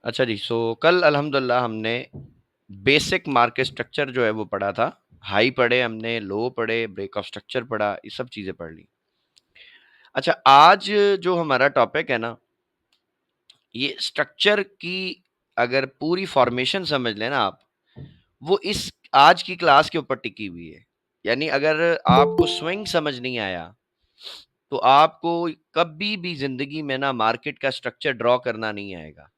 अच्छा जी, सो कल अल्हम्दुलिल्लाह हमने बेसिक मार्केट स्ट्रक्चर जो है वो पढ़ा था। हाई पढ़े हमने, लो पढ़े, ब्रेक ऑफ स्ट्रक्चर पढ़ा, ये सब चीजें पढ़ ली। अच्छा, आज जो हमारा टॉपिक है ना, ये स्ट्रक्चर की अगर पूरी फॉर्मेशन समझ लेना आप, वो इस आज की क्लास के ऊपर टिकी हुई है। यानी अगर आपको स्विंग समझ नहीं आया तो आपको कभी भी जिंदगी में ना मार्केट का स्ट्रक्चर ड्रॉ करना नहीं आएगा।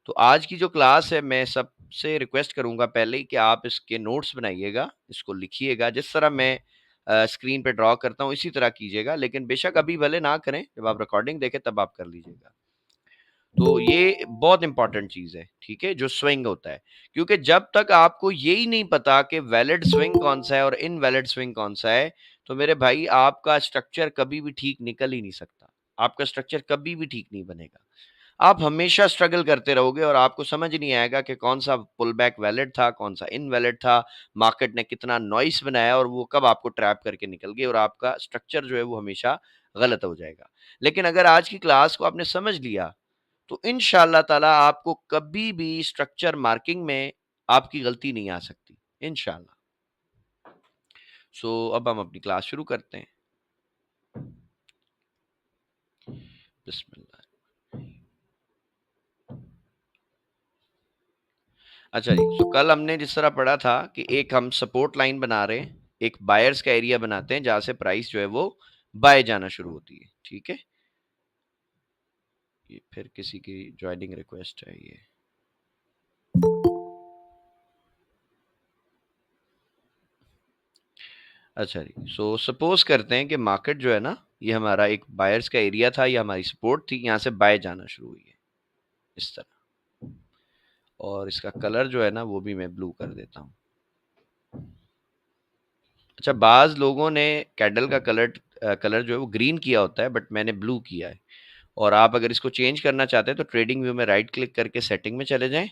तो आज की जो क्लास है, मैं सबसे रिक्वेस्ट करूंगा पहले ही कि आप इसके नोट्स बनाइएगा, इसको लिखिएगा। जिस तरह मैं स्क्रीन पे ड्रॉ करता हूँ इसी तरह कीजिएगा, लेकिन बेशक अभी भले ना करें, जब आप रिकॉर्डिंग देखें तब आप कर लीजिएगा। तो ये बहुत इंपॉर्टेंट चीज है, ठीक है, जो स्विंग होता है। क्योंकि जब तक आपको यही नहीं पता कि वैलिड स्विंग कौन सा है और इनवैलिड स्विंग कौन सा है, तो मेरे भाई आपका स्ट्रक्चर कभी भी ठीक निकल ही नहीं सकता। आपका स्ट्रक्चर कभी भी ठीक नहीं बनेगा। आप हमेशा स्ट्रगल करते रहोगे और आपको समझ नहीं आएगा कि कौन सा पुल बैक वैलिड था, कौन सा इनवैलिड था, मार्केट ने कितना नॉइस बनाया और वो कब आपको ट्रैप करके निकल गई और आपका स्ट्रक्चर जो है वो हमेशा गलत हो जाएगा। लेकिन अगर आज की क्लास को आपने समझ लिया तो इंशाअल्लाह ताला आपको कभी भी स्ट्रक्चर मार्किंग में आपकी गलती नहीं आ सकती, इंशाअल्लाह। सो अब हम अपनी क्लास शुरू करते हैं। बिस्मिल्लाह। अच्छा जी, तो कल हमने जिस तरह पढ़ा था कि एक हम सपोर्ट लाइन बना रहे हैं, एक बायर्स का एरिया बनाते हैं जहां से प्राइस जो है वो बाय जाना शुरू होती है, ठीक है। ये फिर किसी की ज्वाइनिंग रिक्वेस्ट है ये। अच्छा जी, सो सपोज करते हैं कि मार्केट जो है ना, ये हमारा एक बायर्स का एरिया था, ये हमारी सपोर्ट थी, यहाँ से बाय जाना शुरू हुई है इस तरह। और इसका कलर जो है ना वो भी मैं ब्लू कर देता हूँ। अच्छा, बाज लोगों ने कैंडल का कलर जो है वो ग्रीन किया होता है, बट मैंने ब्लू किया है। और आप अगर इसको चेंज करना चाहते हैं तो ट्रेडिंग व्यू में राइट क्लिक करके सेटिंग में चले जाएं।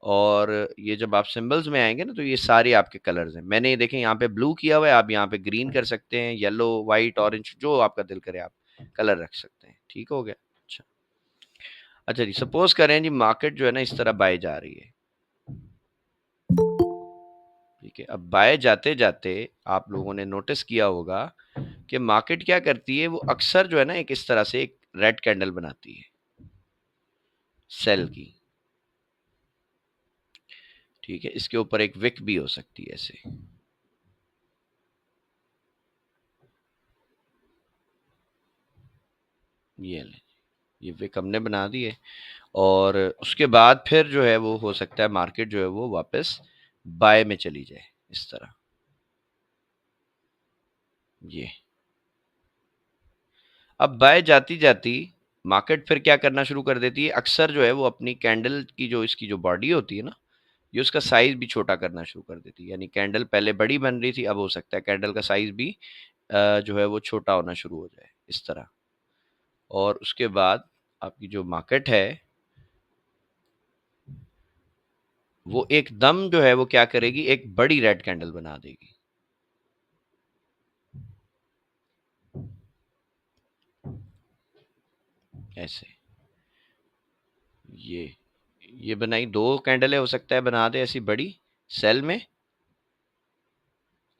और ये जब आप सिंबल्स में आएंगे ना, तो ये सारे आपके कलर्स हैं। मैंने ये देखें यहाँ पे ब्लू किया हुआ है, आप यहाँ पे ग्रीन कर सकते हैं, येलो, व्हाइट, ऑरेंज, जो आपका दिल करे आप कलर रख सकते हैं। ठीक हो गया। अच्छा, अच्छा जी, सपोज करें जी मार्केट जो है ना इस तरह बाय जा रही है, ठीक है। अब बाय जाते जाते आप लोगों ने नोटिस किया होगा कि मार्केट क्या करती है, वो अक्सर जो है ना एक इस तरह से एक रेड कैंडल बनाती है सेल की, ठीक है। इसके ऊपर एक विक भी हो सकती है ऐसे। ये ले, ये विक हमने बना दी है। और उसके बाद फिर जो है वो हो सकता है मार्केट जो है वो वापस बाय में चली जाए इस तरह। ये अब बाय जाती जाती मार्केट फिर क्या करना शुरू कर देती है, अक्सर जो है वो अपनी कैंडल की जो इसकी जो बॉडी होती है ना, ये उसका साइज भी छोटा करना शुरू कर देती है। यानी कैंडल पहले बड़ी बन रही थी, अब हो सकता है कैंडल का साइज भी जो है वो छोटा होना शुरू हो जाए इस तरह। और उसके बाद आपकी जो मार्केट है वो एकदम जो है वो क्या करेगी, एक बड़ी रेड कैंडल बना देगी ऐसे। ये ये बनाई, दो कैंडलें हो सकता है बना दे ऐसी बड़ी सेल में।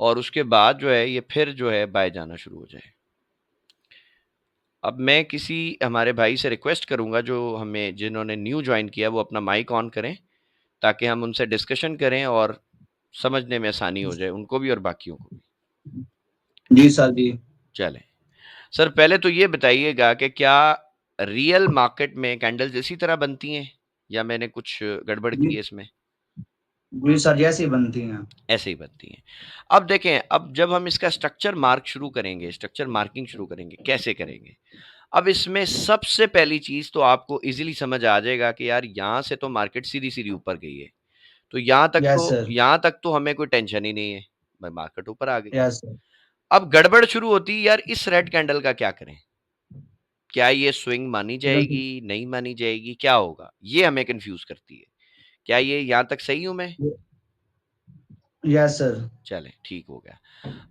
और उसके बाद जो है ये फिर जो है बाय जाना शुरू हो जाए। अब मैं किसी हमारे भाई से रिक्वेस्ट करूंगा जो हमें जिन्होंने न्यू ज्वाइन किया, वो अपना माइक ऑन करें ताकि हम उनसे डिस्कशन करें और समझने में आसानी हो जाए उनको भी और बाकियों को भी। जी सर जी। चलें सर, पहले तो ये बताइएगा कि क्या रियल मार्केट में कैंडल्स इसी तरह बनती हैं या मैंने कुछ गड़बड़ की जी है इसमें? जी सर, जैसी बनती हैं। ऐसे ही बनती हैं। अब देखें, अब जब हम इसका स्ट्रक्चर मार्क शुरू करेंगे, स्ट्रक्चर मार्किंग शुरू करेंगे, कैसे करेंगे? अब इसमें सबसे पहली चीज तो आपको इजीली समझ आ जाएगा कि यार यहां से तो मार्केट सीधी सीधी ऊपर गई है, तो यस सर। यहां तक तो हमें कोई टेंशन ही नहीं है, भाई मार्केट ऊपर आ गई। Yes sir. अब गड़बड़ शुरू होती है, यार इस रेड कैंडल का क्या करें? क्या ये स्विंग मानी बिल्कुल। जाएगी, नहीं मानी जाएगी, क्या होगा? ये हमें कंफ्यूज करती है। क्या ये यहां तक सही हूं मैं? Yes sir. चले, ठीक हो गया।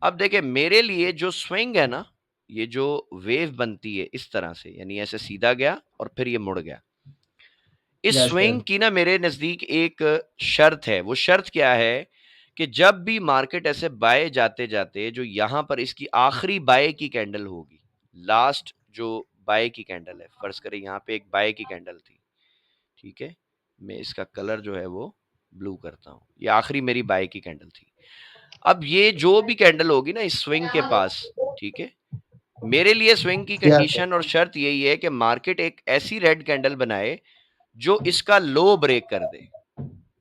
अब देखें, मेरे लिए जो स्विंग है ना, ये जो वेव बनती है इस तरह से, यानी ऐसे सीधा गया और फिर ये मुड़ गया, इस यस स्विंग सर। की ना मेरे नजदीक एक शर्त है। वो शर्त क्या है कि जब भी मार्केट ऐसे बाय जाते जाते जो यहां पर इसकी आखिरी बाय की कैंडल होगी, लास्ट जो बाय की कैंडल है, फर्ज करें यहां पे एक बाय की कैंडल थी, ठीक है, मैं इसका कलर जो है वो ब्लू करता हूं, ये आखिरी मेरी बाय की कैंडल थी। अब ये जो भी कैंडल होगी ना इस स्विंग के पास, ठीक है, मेरे लिए स्विंग की यस कंडीशन और शर्त यही है कि मार्केट एक ऐसी रेड कैंडल बनाए जो इसका लो ब्रेक कर दे।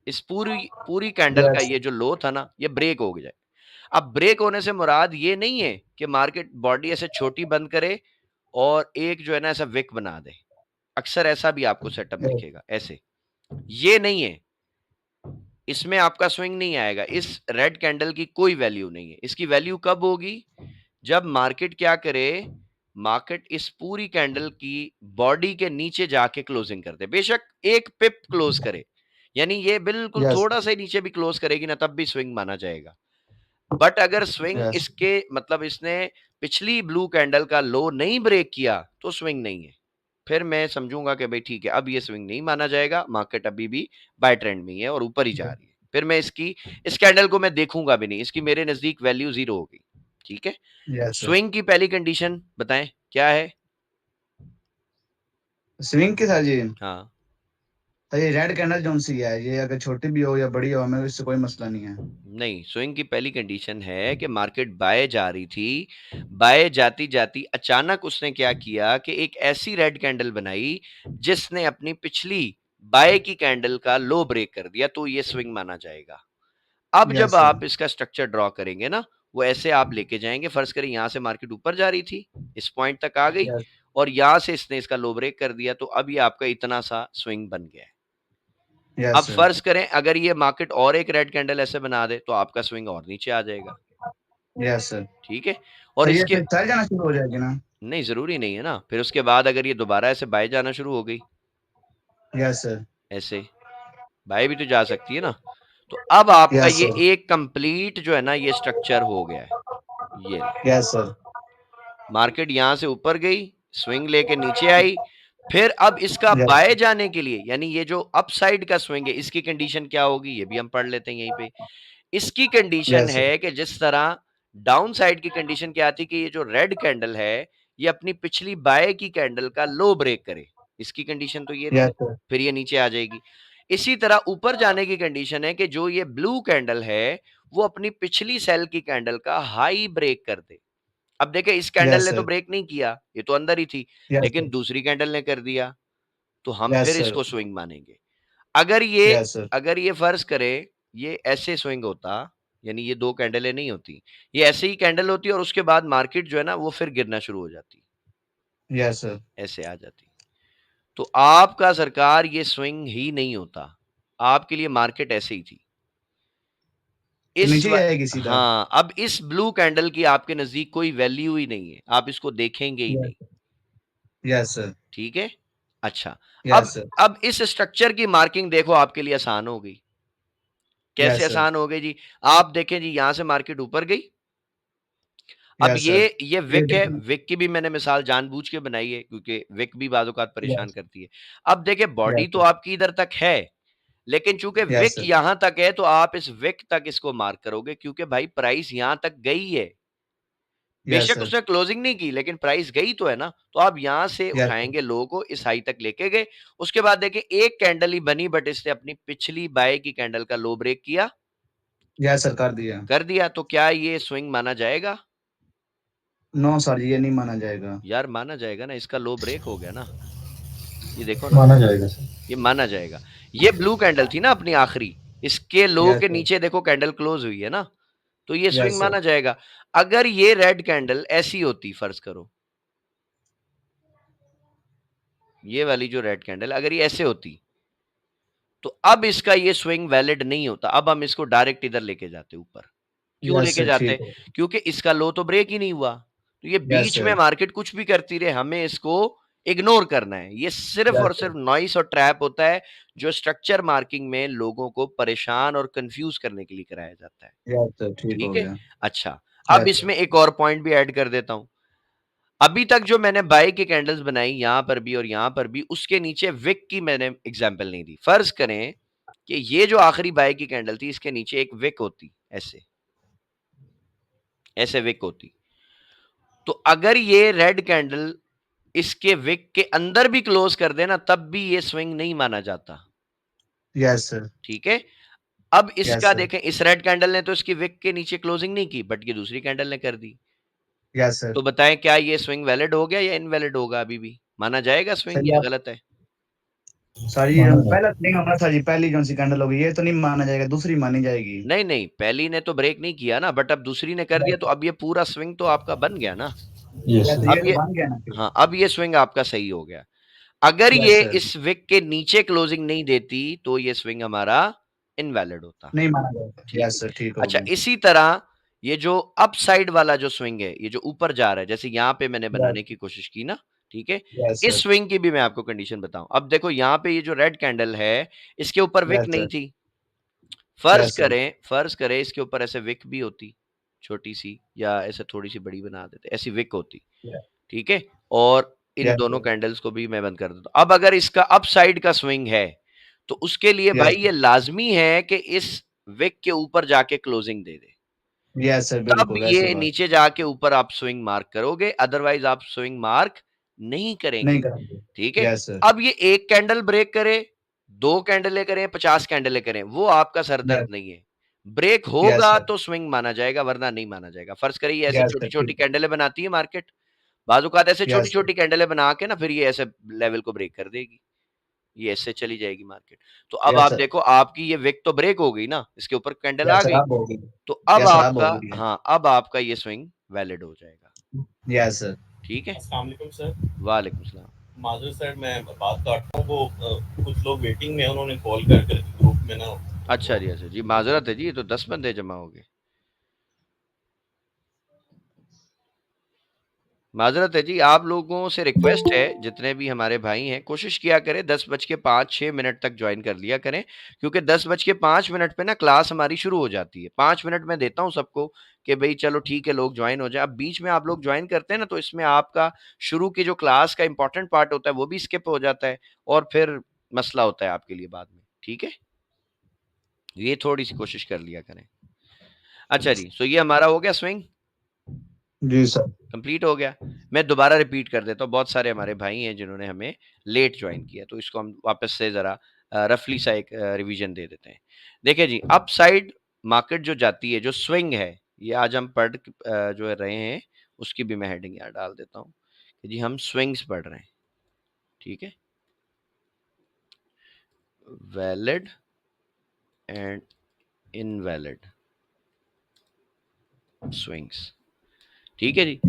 इस पूरी पूरी कैंडल का यस ये जो लो था ना, ये ब्रेक हो जाए। अब ब्रेक होने से मुराद ये नहीं है कि मार्केट बॉडी ऐसे छोटी बंद करे और एक जो है ना ऐसा विक बना दे। अक्सर ऐसा भी आपको सेटअप दिखेगा ऐसे, ये नहीं है। इसमें आपका स्विंग नहीं आएगा। इस रेड कैंडल की कोई वैल्यू नहीं है। इसकी वैल्यू कब होगी? जब मार्केट क्या करे, मार्केट इस पूरी कैंडल की बॉडी के नीचे जाके क्लोजिंग कर दे, बेशक एक पिप क्लोज करे, यानी ये बिल्कुल यस थोड़ा सा ही नीचे भी क्लोज करेगी ना, तब भी स्विंग माना जाएगा। बट अगर स्विंग यस इसके मतलब इसने पिछली ब्लू कैंडल का लो नहीं ब्रेक किया तो स्विंग नहीं है। फिर मैं समझूंगा कि भाई ठीक है, अब ये स्विंग नहीं माना जाएगा, मार्केट अभी भी बाय ट्रेंड में ही है और ऊपर ही जा रही है। फिर मैं इसकी इस कैंडल को मैं देखूंगा भी नहीं, इसकी मेरे नजदीक वैल्यू जीरो होगी। ठीक है। Yes sir. स्विंग की पहली कंडीशन बताएं क्या है? स्विंग के सर जी। हाँ। तो ये रेड कैंडल जोन सी है, ये अगर छोटी भी हो या बड़ी हो हमें इससे कोई मसला नहीं है। नहीं, स्विंग की पहली कंडीशन है कि मार्केट बाय जा रही थी, बाय जाती जाती अचानक उसने क्या किया कि एक ऐसी रेड कैंडल बनाई जिसने अपनी पिछली बाय की कैंडल का लो ब्रेक कर दिया, तो ये स्विंग माना जाएगा। अब जब यस सर। आप इसका स्ट्रक्चर ड्रॉ करेंगे ना, वो ऐसे आप लेके जाएंगे। फर्ज करें यहां से मार्केट ऊपर जा रही थी, इस पॉइंट तक आ गई यस और यहां से इसने इसका लो ब्रेक कर दिया, तो अब ये आपका इतना सा स्विंग बन गया है। यस अब सर। फर्ज करें अगर ये मार्केट और एक रेड कैंडल ऐसे बना दे तो आपका स्विंग और नीचे आ जाएगा। Yes sir. ठीक है। और तो ये इसके फिर चल जाना शुरू हो जाएगी ना? नहीं, जरूरी नहीं है ना। फिर उसके बाद अगर ये दोबारा ऐसे बाय जाना शुरू हो गई, यस सर। ऐसे बाय भी तो जा सकती है ना। तो अब आपका यस ये सर। एक कंप्लीट जो है ना ये स्ट्रक्चर हो गया है। ये लो, यस सर। मार्केट यहां से ऊपर गई, स्विंग लेके नीचे आई, फिर अब इसका यस बाय जाने के लिए, यानी ये जो अपसाइड का स्विंग है, इसकी कंडीशन क्या होगी ये भी हम पढ़ लेते हैं यहीं पे। इसकी कंडीशन यस सर। है कि जिस तरह डाउन साइड की कंडीशन क्या थी कि ये जो रेड कैंडल है ये अपनी पिछली बाय की कैंडल का लो ब्रेक करे, इसकी कंडीशन तो ये थी, यस सर। फिर ये नीचे आ जाएगी। इसी तरह ऊपर जाने की कंडीशन है कि जो ये ब्लू कैंडल है वो अपनी पिछली सेल की कैंडल का हाई ब्रेक कर दे। अब देखे इस कैंडल यस ने तो सर। ब्रेक नहीं किया, ये तो अंदर ही थी, यस लेकिन सर। दूसरी कैंडल ने कर दिया, तो हम यस फिर सर। इसको स्विंग मानेंगे। अगर ये यस सर। अगर ये फर्ज करें ये ऐसे स्विंग होता, यानी ये दो कैंडलें नहीं होती, ये ऐसे ही कैंडल होती और उसके बाद मार्केट जो है ना वो फिर गिरना शुरू हो जाती, यस सर। ऐसे आ जाती, तो आपका सरकार ये स्विंग ही नहीं होता। आपके लिए मार्केट ऐसे ही थी। तो नीचे ही आएगी सीधा। हाँ, अब इस ब्लू कैंडल की आपके नजदीक कोई वैल्यू ही नहीं है, आप इसको देखेंगे ही नहीं। यस। Yes sir. ठीक है। अच्छा। अब यस सर। अब इस स्ट्रक्चर की मार्किंग देखो आपके लिए आसान हो गई। कैसे यस सर। आसान हो गई जी? आप देखें जी, यहां से मार्केट ऊपर गई। अब यस सर। ये ये विक है, देखना। विक की भी मैंने मिसाल जानबूझ के बनाई है क्योंकि विक भी बाज़ औक़ात परेशान यस। करती है। अब देखिए बॉडी यस तो सर। आपकी इधर तक है, लेकिन चूँकि यस विक सर। यहां तक है तो आप इस विक तक इसको मार्क करोगे क्योंकि भाई प्राइस यहां तक गई है। यस बेशक सर। उसने क्लोजिंग नहीं की लेकिन प्राइस गई तो है ना, तो आप यहां से यस सर। उठाएंगे लो को, इस हाई तक लेके गए। उसके बाद देखिए एक कैंडल ही बनी बट इसने अपनी पिछली बाय की कैंडल का लो ब्रेक किया, यस सर, कर दिया। कर दिया, तो क्या ये स्विंग माना जाएगा? नो सर, ये नहीं माना जाएगा। यार माना जाएगा ना, इसका लो ब्रेक हो गया ना, ये देखो ना, माना जाएगा सर। ये माना जाएगा। ये ब्लू कैंडल थी ना अपनी आखिरी, इसके लो यस के सर। नीचे देखो कैंडल क्लोज हुई है ना, तो ये स्विंग यस सर। माना जाएगा। अगर ये रेड कैंडल ऐसी होती, फर्ज करो ये वाली जो रेड कैंडल अगर ये ऐसे होती, तो अब इसका ये स्विंग वैलिड नहीं होता। अब हम इसको डायरेक्ट इधर लेके जाते ऊपर। क्यों यस लेके सर, जाते? ठीक है। क्योंकि इसका लो तो ब्रेक ही नहीं हुआ, तो ये यस बीच में सर। मार्केट कुछ भी करती रहे, हमें इसको इग्नोर करना है। ये सिर्फ यस और सर। सिर्फ नॉइस और ट्रैप होता है जो स्ट्रक्चर मार्किंग में लोगों को परेशान और कंफ्यूज करने के लिए कराया जाता है। यस सर, ठीक हो ठीक है। गया। अच्छा, अब यस सर। इसमें एक और पॉइंट भी ऐड कर देता हूं। अभी तक जो मैंने बाय की कैंडल्स बनाई यहां पर भी और यहां पर भी, उसके नीचे विक की मैंने एग्जांपल नहीं दी। फर्ज करें कि ये जो आखिरी बाय की कैंडल थी, इसके नीचे एक विक होती, ऐसे ऐसे विक होती, तो अगर ये रेड कैंडल इसके विक के अंदर भी क्लोज कर देना, तब भी ये स्विंग नहीं माना जाता। Yes sir. ठीक है। अब यस इसका सर। देखें, इस रेड कैंडल ने तो इसकी विक के नीचे क्लोजिंग नहीं की, बट ये दूसरी कैंडल ने कर दी। Yes sir. तो बताएं क्या ये स्विंग वैलिड हो गया या इनवैलिड होगा? अभी भी माना जाएगा स्विंग सर या आप, गलत है? सर ये पहला नहीं होना था जी, पहली कौन सी कैंडल होगी, ये तो नहीं माना जाएगा, दूसरी मानी जाएगी। नहीं नहीं, पहली ने तो ब्रेक नहीं किया ना, बट अब दूसरी ने कर दिया, तो अब ये पूरा स्विंग तो आपका बन गया ना। यस सर, ये अब तो ये, बन गया ना फिर। हाँ, अब ये स्विंग आपका सही हो गया। अगर यस ये सर। इस विक के नीचे क्लोजिंग नहीं देती, तो ये स्विंग हमारा इनवैलिड होता। नहीं माना जाएगा, ठीक है। यस सर, ठीक अच्छा, होगी। इसी तरह ये जो अप साइड वाला जो स्विंग है, ये जो ऊपर जा रहा है, जैसे यहां पे मैंने यस। बनाने की कोशिश की ना, ठीक है। यस इस सर। स्विंग की भी मैं आपको कंडीशन बताऊं। अब देखो यहां पे ये जो रेड कैंडल है, इसके ऊपर विक यस नहीं सर। थी। फर्ज यस सर। करें, फर्ज करें इसके ऊपर ऐसे विक भी होती, छोटी सी, या ऐसे थोड़ी सी बड़ी बना देते, ऐसी विक होती। ठीक है। और इन यस दोनों सर। कैंडल्स को भी मैं बंद कर देता हूं। अब अगर इसका अप साइड का स्विंग है, तो उसके लिए भाई यस ये लाजमी है कि इस विक के ऊपर जाके क्लोजिंग दे दे, यस सर, तब बिल्कुल ऐसी ये बात। नीचे जाके ऊपर आप स्विंग मार्क करोगे, अदरवाइज आप स्विंग मार्क नहीं नहीं करेंगे। करेंगे। ठीक है। Yes sir. अब ये एक कैंडल ब्रेक करे, दो कैंडलें करें, 50 कैंडलें करें, वो आपका सरदर्द यस। नहीं है। ब्रेक यस होगा सर। तो स्विंग माना जाएगा, वरना नहीं माना जाएगा। फर्ज करिए ऐसे यस छोटी सर, छोटी ठीक है। कैंडलें बनाती है मार्केट, बाजूकात ऐसे छोटी यस सर। छोटी कैंडलें बना के ना, फिर ये ऐसे लेवल को ब्रेक कर देगी, ये ऐसे चली जाएगी मार्केट। तो अब यस आप सर। देखो, आपकी ये विक तो ब्रेक हो गई ना, इसके ऊपर कैंडल आ यस सर, गई, अब होगी। तो अब यस सर, अब आपका, हो गई है। हाँ, अब आपका ये स्विंग वैलिड हो जाएगा। Yes sir. ठीक है। अस्सलाम वालेकुम सर। वालेकुम सलाम। माजूर सर, मैं बात काट रहा हूँ, वो कुछ लोग वेटिंग में हैं, उन्होंने कॉल कर कर ग्रुप में ना, अच्छा तो जी, अच्छा जी, माजरत है जी, ये तो 10 बंदे जमा हो गए। माजरत है जी, आप लोगों से रिक्वेस्ट है, जितने भी हमारे भाई हैं, कोशिश किया करें 10 बज के 5-6 मिनट तक ज्वाइन कर लिया करें, क्योंकि 10 बज के 5 मिनट पे ना क्लास हमारी शुरू हो जाती है। 5 मिनट मैं देता हूँ सबको कि भाई चलो ठीक है, लोग ज्वाइन हो जाए। अब बीच में आप लोग ज्वाइन करते हैं ना, तो इसमें आपका शुरू की जो क्लास का इंपॉर्टेंट पार्ट होता है, वो भी स्किप हो जाता है, और फिर मसला होता है आपके लिए बाद में। ठीक है, ये थोड़ी सी कोशिश कर लिया करें। अच्छा जी, सो ये हमारा हो गया स्विंग, जी सर। कंप्लीट हो गया। मैं दोबारा रिपीट कर देता हूँ, बहुत सारे हमारे भाई हैं जिन्होंने हमें लेट ज्वाइन किया, तो इसको हम वापस से जरा रफली सा एक रिवीजन दे देते हैं। देखिए जी, अप साइड मार्केट जो जाती है, जो स्विंग है, ये आज हम जो रहे हैं, उसकी भी मैं हेडिंग यहाँ डाल देता हूँ कि जी हम स्विंग्स पढ़ रहे हैं। ठीक है, वैलिड एंड इनवैलिड स्विंग्स। ठीक है जी।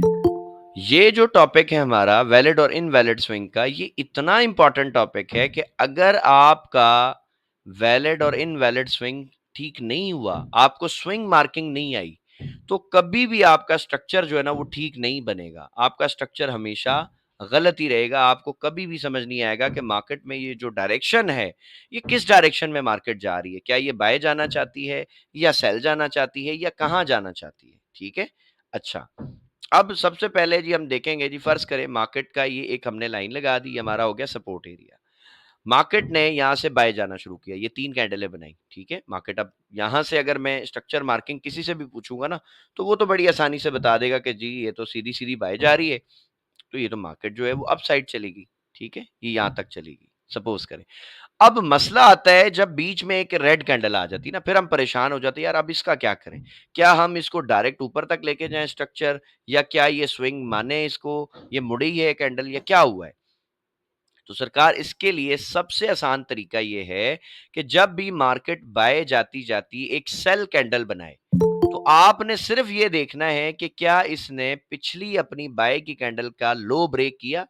ये जो टॉपिक है हमारा वैलिड और इनवैलिड स्विंग का, ये इतना इंपॉर्टेंट टॉपिक है कि अगर आपका वैलिड और इनवैलिड स्विंग ठीक नहीं हुआ, आपको स्विंग मार्किंग नहीं आई, तो कभी भी आपका स्ट्रक्चर जो है ना, वो ठीक नहीं बनेगा। आपका स्ट्रक्चर हमेशा गलत ही रहेगा। आपको कभी भी समझ नहीं आएगा कि मार्केट में ये जो डायरेक्शन है, ये किस डायरेक्शन में मार्केट जा रही है। क्या ये बाय जाना चाहती है, या सेल जाना चाहती है, या कहाँ जाना चाहती है। ठीक है। अच्छा, अब सबसे पहले जी हम देखेंगे जी, फर्ज करें मार्केट का ये एक हमने लाइन लगा दी, हमारा हो गया सपोर्ट एरिया। मार्केट ने यहां से बाय जाना शुरू किया, ये 3 कैंडलें बनाई। ठीक है। मार्केट अब यहां से, अगर मैं स्ट्रक्चर मार्किंग किसी से भी पूछूंगा ना, तो वो तो बड़ी आसानी से बता देगा कि जी ये तो सीधी सीधी बाय जा रही है, तो ये तो मार्केट जो है वो अप साइड चलेगी। ठीक है, ये यहां तक चलेगी, सपोज करें। अब मसला आता है जब बीच में एक रेड कैंडल आ जाती है ना, फिर हम परेशान हो जाते हैं, यार अब इसका क्या करें। क्या हम इसको डायरेक्ट ऊपर तक लेके जाएं स्ट्रक्चर, या क्या ये स्विंग माने इसको, ये मुड़ी है कैंडल, या क्या हुआ है। तो सरकार, इसके लिए सबसे आसान तरीका ये है कि जब भी मार्केट बाय जाती जाती एक सेल कैंडल बनाए, तो आपने सिर्फ ये देखना है कि क्या इसने पिछली अपनी बाय की कैंडल का लो ब्रेक किया।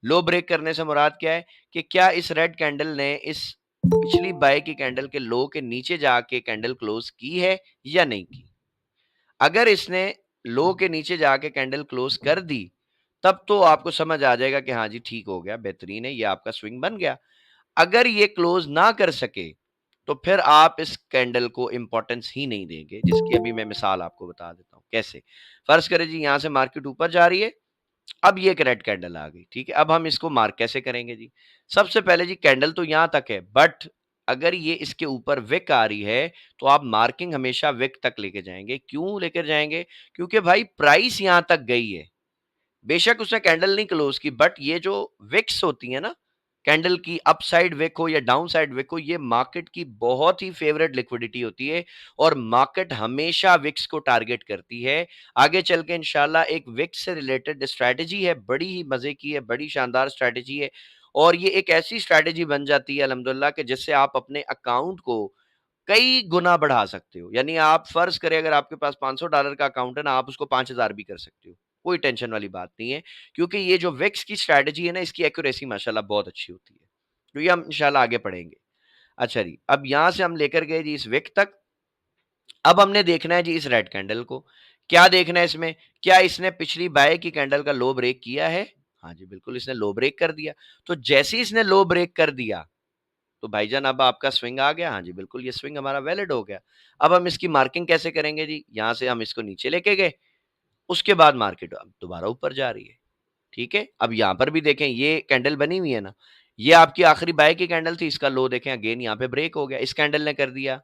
लो ब्रेक करने से मुराद क्या है, कि क्या इस रेड कैंडल ने इस पिछली बाय की कैंडल के लो के नीचे जाके कैंडल क्लोज की है या नहीं की। अगर इसने लो के नीचे जाके कैंडल क्लोज कर दी, तब तो आपको समझ आ जाएगा कि हाँ जी ठीक हो गया, बेहतरीन है, ये आपका स्विंग बन गया। अगर ये क्लोज ना कर सके, तो फिर आप इस कैंडल को इंपॉर्टेंस ही नहीं देंगे, जिसकी अभी मैं मिसाल आपको बता देता हूं कैसे। फर्ज करें जी, यहां से मार्केट ऊपर जा रही है, अब ये एक रेड कैंडल आ गई, ठीक है। अब हम इसको मार्क कैसे करेंगे जी? सबसे पहले जी कैंडल तो यहां तक है, बट अगर ये इसके ऊपर विक आ रही है तो आप मार्किंग हमेशा विक तक लेके जाएंगे। क्यों लेकर जाएंगे? क्योंकि भाई प्राइस यहां तक गई है, बेशक उसने कैंडल नहीं क्लोज की, बट ये जो विक्स होती है ना, कैंडल की अप साइड विक हो या डाउन साइड विक हो, ये मार्केट की बहुत ही फेवरेट लिक्विडिटी होती है और मार्केट हमेशा विक्स को टारगेट करती है। आगे चल के इंशाल्लाह एक विक्स से रिलेटेड स्ट्रैटेजी है, बड़ी ही मजे की है, बड़ी शानदार स्ट्रैटेजी है और ये एक ऐसी स्ट्रैटेजी बन जाती है अल्हम्दुलिल्लाह कि जिससे आप अपने अकाउंट को कई गुना बढ़ा सकते हो। यानी आप फर्ज करें अगर आपके पास $500 का अकाउंट है ना, आप उसको 5000 भी कर सकते हो, कोई टेंशन वाली बात नहीं है। क्योंकि ये जो विक्स की स्ट्रैटेजी है ना, इसकी एक्यूरेसी माशाल्लाह बहुत अच्छी होती है। तो ये हम इंशाल्लाह आगे पढ़ेंगे। अच्छा जी, अब यहां से हम लेकर गए जी इस विक तक। अब हमने देखना है जी इस रेड कैंडल को। क्या देखना है इसमें? क्या इसने पिछली बाय की कैंडल का लो ब्रेक किया है? हाँ जी, बिल्कुल इसने लो ब्रेक कर दिया। तो जैसे ही इसने लो ब्रेक कर दिया तो भाईजान अब आपका स्विंग आ गया। हाँ जी, बिल्कुल ये स्विंग हमारा वैलिड हो गया। अब हम इसकी मार्किंग कैसे करेंगे जी? यहाँ से हम इसको नीचे लेके गए, उसके बाद मार्केट अब दोबारा ऊपर जा रही है, ठीक है। अब यहाँ पर भी देखें ये कैंडल बनी हुई है ना, ये आपकी आखिरी बाय की कैंडल थी, इसका लो देखें अगेन यहाँ पे ब्रेक हो गया, इस कैंडल ने कर दिया,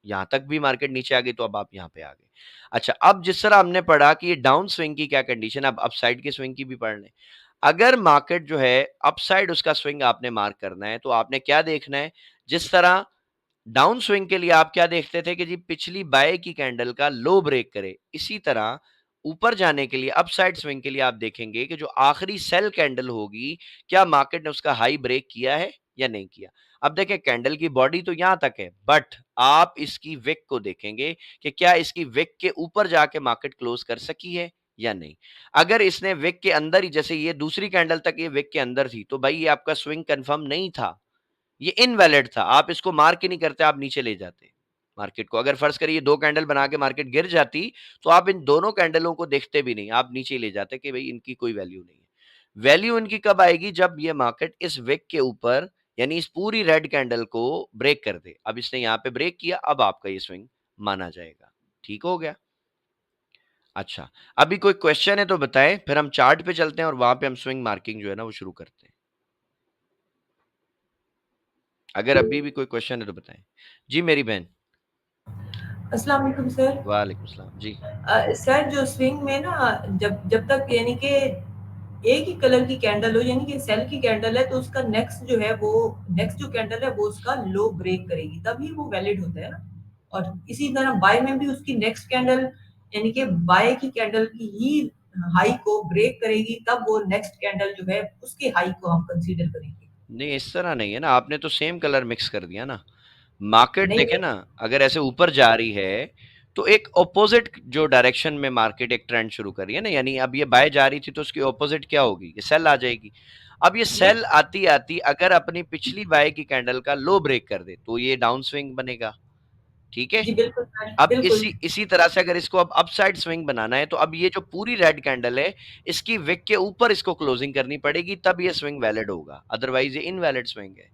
यहाँ तक भी मार्केट नीचे आ गई, तो अब आप यहाँ पे आ गए। अच्छा, अब जिस तरह हमने पढ़ा कि ये डाउन स्विंग की क्या कंडीशन है, अब अपसाइड की स्विंग की भी पढ़ लें। अगर मार्केट जो है अपसाइड उसका स्विंग आपने मार्क करना है तो आपने क्या देखना है? जिस तरह डाउन स्विंग के लिए आप क्या देखते थे कि जी पिछली बाय की कैंडल का लो ब्रेक करे, इसी तरह ऊपर जाने के लिए अपसाइड स्विंग के लिए आप देखेंगे कि जो आखिरी सेल कैंडल होगी, क्या मार्केट ने उसका हाई ब्रेक किया है या नहीं किया। अब देखें कैंडल की बॉडी तो यहां तक है, बट आप इसकी विक को देखेंगे कि क्या इसकी विक के ऊपर जाके मार्केट क्लोज कर सकी है या नहीं। अगर इसने विक के अंदर ही, जैसे ये दूसरी कैंडल तक ये विक के अंदर थी, तो भाई ये आपका स्विंग कंफर्म नहीं था, ये इनवैलिड था, आप इसको मार्क ही नहीं करते, आप नीचे ले जाते मार्केट को। अगर फर्ज करिए दो कैंडल बना के मार्केट गिर जाती, तो आप इन दोनों कैंडलों को देखते भी नहीं, आप नीचे ले जाते कि भाई इनकी कोई वैल्यू नहीं है। वैल्यू इनकी कब आएगी? जब ये मार्केट इस विक के ऊपर, यानी इस पूरी रेड कैंडल को ब्रेक कर दे। अब इसने यहाँ पे ब्रेक किया, अब आपका ये स्विंग माना जाएगा। ठीक हो गया। अच्छा, अभी कोई क्वेश्चन है तो बताएं, फिर हम चार्ट पे चलते हैं और वहां पे हम स्विंग मार्किंग जो है ना वो शुरू करते हैं। अगर अभी भी कोई क्वेश्चन है तो बताएं। जी मेरी बहन। अस्सलाम वालेकुम सर। वालेकुम सलाम जी। सर जो स्विंग में ना, जब जब तक यानी कि एक ही कलर की कैंडल हो, यानी कि सेल की कैंडल है, तो उसका नेक्स्ट जो है वो नेक्स्ट जो कैंडल है वो उसका लो ब्रेक करेगी, तभी वो वैलिड होता है ना। और इसी तरह बाय में भी उसकी नेक्स्ट कैंडल यानी कि बाय की कैंडल की ही हाई को ब्रेक करेगी, तब वो नेक्स्ट कैंडल जो है उसके हाई को हम कंसीडर करेंगे। नहीं, इस तरह नहीं है ना, आपने तो सेम कलर मिक्स कर दिया ना। मार्केट नहीं देखे ना, अगर ऐसे ऊपर जा रही है तो एक ऑपोजिट जो डायरेक्शन में मार्केट एक ट्रेंड शुरू कर रही है ना, यानी अब ये बाय जा रही थी तो उसकी ऑपोजिट क्या होगी? ये सेल आ जाएगी। अब ये नहीं सेल आती आती अगर अपनी पिछली बाय की कैंडल का लो ब्रेक कर दे तो ये डाउन स्विंग बनेगा, ठीक है। जी बिल्कुल सर, अब बिल्कुल इसी इसी तरह से अगर इसको अब अपसाइड स्विंग बनाना है, तो अब ये जो पूरी रेड कैंडल है, इसकी विक के ऊपर इसको क्लोजिंग करनी पड़ेगी, तब ये स्विंग वैलिड होगा, अदरवाइज ये इनवैलिड स्विंग है,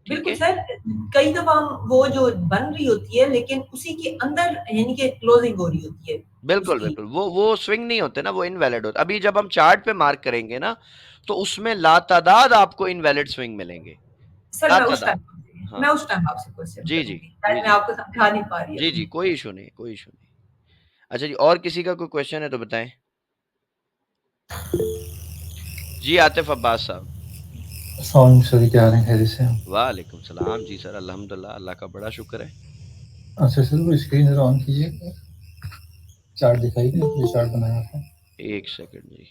ठीक बिल्कुल है। सर। कई दफा हम वो जो बन रही होती है लेकिन उसी के अंदर यानी कि क्लोजिंग हो रही होती है बिल्कुल उसकी। बिल्कुल, वो स्विंग नहीं होते ना, वो इनवैलिड होते। अभी जब हम चार्ट पे मार्क करेंगे ना, तो उसमें लातादाद आपको इनवैलिड स्विंग मिलेंगे, सर लातादाद। हाँ मैं उस टाइम आपसे क्वेश्चन जी जी करूंगी, जी शायद मैं जी आपको समझा नहीं पा रही जी अभी। जी, कोई इशू नहीं, कोई इशू नहीं। अच्छा जी, और किसी का कोई क्वेश्चन है तो बताएं। जी आतिफ अब्बास साहब। सर क्या हाल है, खैरियत से हैं? वालेकुम सलाम जी सर, अल्हम्दुलिल्लाह, अल्लाह का बड़ा शुक्र है। अच्छा सर, वो स्क्रीन जरा ऑन कीजिए, चार्ट दिखाई दे, जो चार्ट बनाया आपने। एक सेकंड जी,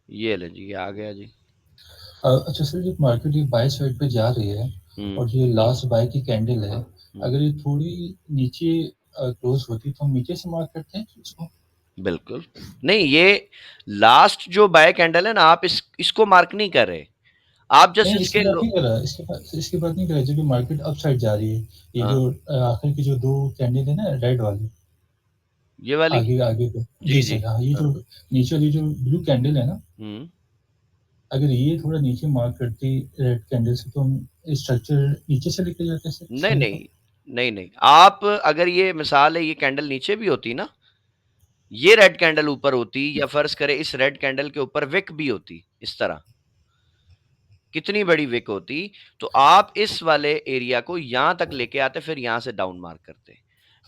ये ले जी, ये आ गया जी। अच्छा सर, जब मार्केट ये बाय साइड पे जा रही है और ये लास्ट बाय की कैंडल है, अगर ये थोड़ी नीचे क्लोज होती तो हम नीचे से मार्क करते हैं इसको। बिल्कुल नहीं, ये लास्ट जो बाय कैंडल है ना, आप इसको मार्क नहीं कर रहे, आप जस्ट नहीं, इसकी इसके बात नहीं कर रहा, इसकी बात नहीं कर रहा, जब ये मार्केट अप साइड जा रही है, ये हाँ, जो आखिर की जो दो कैंडल है ना, रेड वाली, ये वाली। आगे आगे पे। जी जी जी सर, हाँ, ये हाँ। जो नीचे वाली जो ब्लू कैंडल है ना, अगर ये थोड़ा नीचे मार्क करती रेड कैंडल से, तो हम स्ट्रक्चर नीचे से लेके जाते हैं नहीं सेल को। नहीं नहीं नहीं, आप अगर ये मिसाल है, ये कैंडल नीचे भी होती ना, ये रेड कैंडल ऊपर होती, या फर्ज करें इस रेड कैंडल के ऊपर विक भी होती, इस तरह कितनी बड़ी विक होती, तो आप इस वाले एरिया को यहां तक लेके आते, फिर यहां से डाउन मार्क करते।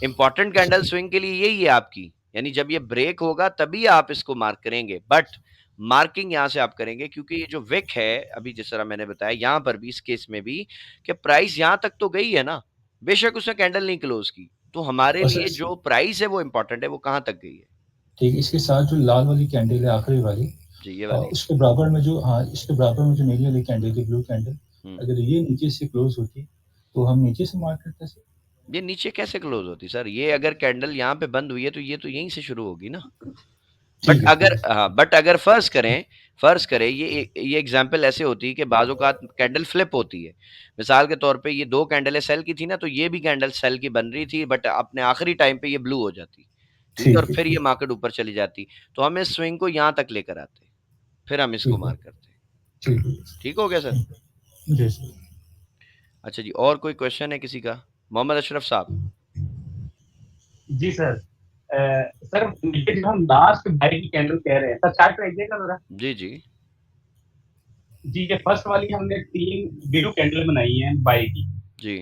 इंपॉर्टेंट कैंडल स्विंग के लिए यही है आपकी, यानी जब ये ब्रेक होगा तभी आप इसको मार्क करेंगे, बट मार्किंग यहां से आप करेंगे क्योंकि ये जो विक है, अभी जिस तरह मैंने बताया यहां पर भी, इस केस में भी, कि प्राइस यहां तक तो गई है ना, बेशक उसने कैंडल नहीं क्लोज की, तो हमारे और लिए सर जो प्राइस है वो इंपॉर्टेंट है, वो कहां तक गई है। ठीक है, इसके साथ जो लाल वाली कैंडल है आखिरी वाली, जी ये वाली। उसके बराबर में जो, हाँ इसके बराबर में जो नीली वाली कैंडल थी, ब्लू कैंडल, अगर ये नीचे से क्लोज होती तो हम नीचे से मार्क करते सर। ये नीचे कैसे क्लोज होती सर? ये अगर कैंडल यहाँ पे बंद हुई है तो ये तो यहीं से शुरू होगी ना। बट अगर, हाँ बट अगर फर्ज करें ये एग्जांपल ऐसे होती है कि बाजू का कैंडल फ्लिप होती है। मिसाल के तौर पे ये दो कैंडलें सेल की थी ना, तो ये भी कैंडल सेल की बन रही थी, बट अपने आखिरी टाइम पे ये ब्लू हो जाती, ठीक है, और फिर ये मार्केट ऊपर चली जाती, तो हम इस स्विंग को यहाँ तक लेकर आते, फिर हम इसको मार्क करते हैं। ठीक हो गया सर? जी सर। अच्छा जी, और कोई क्वेश्चन है किसी का? मोहम्मद अशरफ साहब। जी सर। सर ये जो हम लास्ट बाई की कैंडल कह रहे हैं, सर चार्ट रखिएगा जरा। जी जी जी, ये फर्स्ट वाली हमने 3 ब्लू कैंडल बनाई है बाई की जी।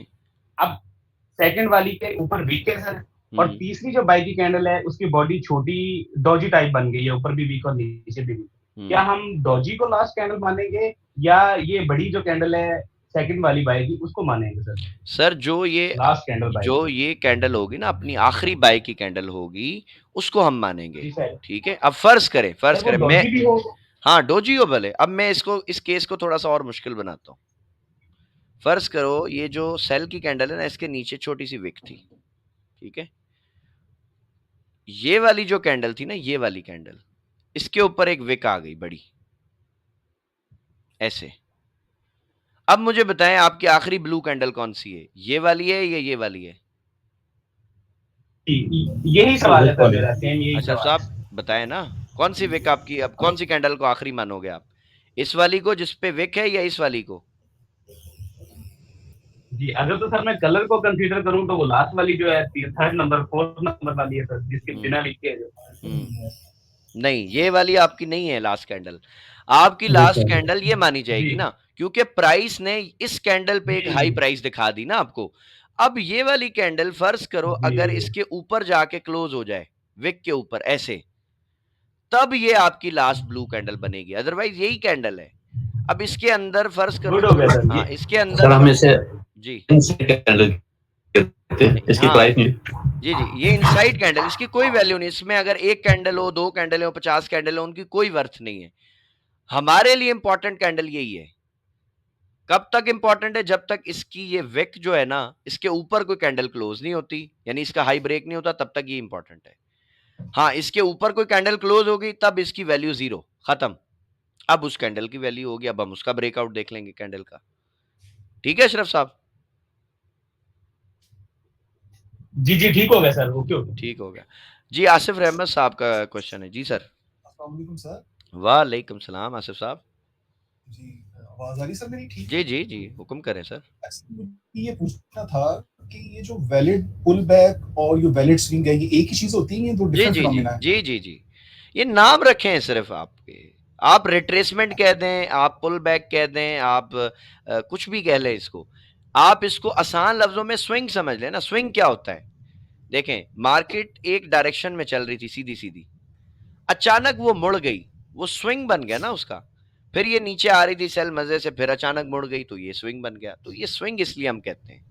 अब सेकंड वाली के ऊपर वीक है सर, और तीसरी जो बाई की कैंडल है उसकी बॉडी छोटी डॉजी टाइप बन गई है, ऊपर भी वीक और नीचे भी वीक। क्या हम डॉजी को लास्ट कैंडल मानेंगे, या ये बड़ी जो कैंडल है सेकंड वाली बाई की उसको मानेंगे सर? सर जो ये लास्ट कैंडल जो ये कैंडल होगी ना, अपनी आखिरी बाई की कैंडल होगी, उसको हम मानेंगे, ठीक है। अब फर्ज करें मैं, हाँ डोजी हो भले। अब मैं इसको, इस केस को थोड़ा सा और मुश्किल बनाता हूँ। फर्ज करो ये जो सेल की कैंडल है ना, इसके नीचे छोटी सी विक थी, ठीक है। ये वाली जो कैंडल थी ना, ये वाली कैंडल, इसके ऊपर एक विक आ गई बड़ी, ऐसे। अब मुझे बताएं आपकी आखिरी ब्लू कैंडल कौन सी है, ये वाली है या ये वाली है? यही सवाल है सर मेरा, सेम यही अच्छा सवाल है। साहब बताएं ना, कौन सी विक आपकी, अब कौन सी कैंडल को आखिरी मानोगे आप? इस वाली को जिसपे विक है, या इस वाली को? जी, अगर तो सर मैं कलर को कंसीडर करूं तो वो लास्ट वाली जो है, थर्ड नंबर फोर्थ नंबर वाली है सर, जिसके बिना विक के है जो। नहीं, ये वाली आपकी नहीं है लास्ट कैंडल। आपकी लास्ट कैंडल ये मानी जाएगी ना, क्योंकि प्राइस ने इस कैंडल पे एक हाई प्राइस दिखा दी ना आपको। अब ये वाली कैंडल फर्ज करो अगर इसके ऊपर जाके क्लोज हो जाए, विक के ऊपर ऐसे, तब ये आपकी लास्ट ब्लू कैंडल बनेगी, अदरवाइज यही कैंडल है। अब इसके अंदर फर्ज करो, हाँ इसके अंदर हम इसे जी कैंडल इसकी प्राइस नहीं। जी जी, ये इनसाइड कैंडल, इसकी कोई वैल्यू नहीं। इसमें अगर एक कैंडल हो, दो कैंडल हो, 50 कैंडल हो, उनकी कोई वर्थ नहीं है। हमारे लिए इंपॉर्टेंट कैंडल यही है। कब तक इंपॉर्टेंट है? जब तक इसकी ये विक जो है ना, इसके ऊपर कोई कैंडल क्लोज नहीं होती, यानी इसका हाई ब्रेक नहीं होता, तब तक ये इंपॉर्टेंट है। हाँ, इसके ऊपर कोई कैंडल क्लोज होगी तब इसकी वैल्यू 0, खत्म। अब उस कैंडल की वैल्यू होगी, अब हम उसका ब्रेकआउट देख लेंगे कैंडल का। ठीक है अशरफ साहब? जी जी ठीक हो गया सर, ओके ओके ठीक हो गया जी। आसिफ रहमत साहब का क्वेश्चन है जी सर। अस्सलाम वालेकुम सर। वालेकुम सलाम आसिफ साहब। जी, आवाज आ रही सर मेरी ठीक? जी जी जी, हुक्म करें सर। ये पूछना था कि ये जो वैलिड पुल बैक और ये वैलिड स्विंग है, ये एक ही चीज होती है, ये दो डिफरेंट फिनोमेना है? जी जी जी, ये नाम रखे हैं सिर्फ आपके। आप रिट्रेसमेंट कह दें, आप पुल बैक कह दें, आप कुछ भी कह लें इसको। आप इसको आसान लफ्जों में स्विंग समझ लें ना। स्विंग क्या होता है? देखें, मार्केट एक डायरेक्शन में चल रही थी सीधी सीधी, अचानक वो मुड़ गई, वो स्विंग बन गया ना उसका। फिर ये नीचे आ रही थी सेल मजे से, फिर अचानक मुड़ गई, तो ये स्विंग बन गया। तो ये स्विंग इसलिए हम कहते हैं,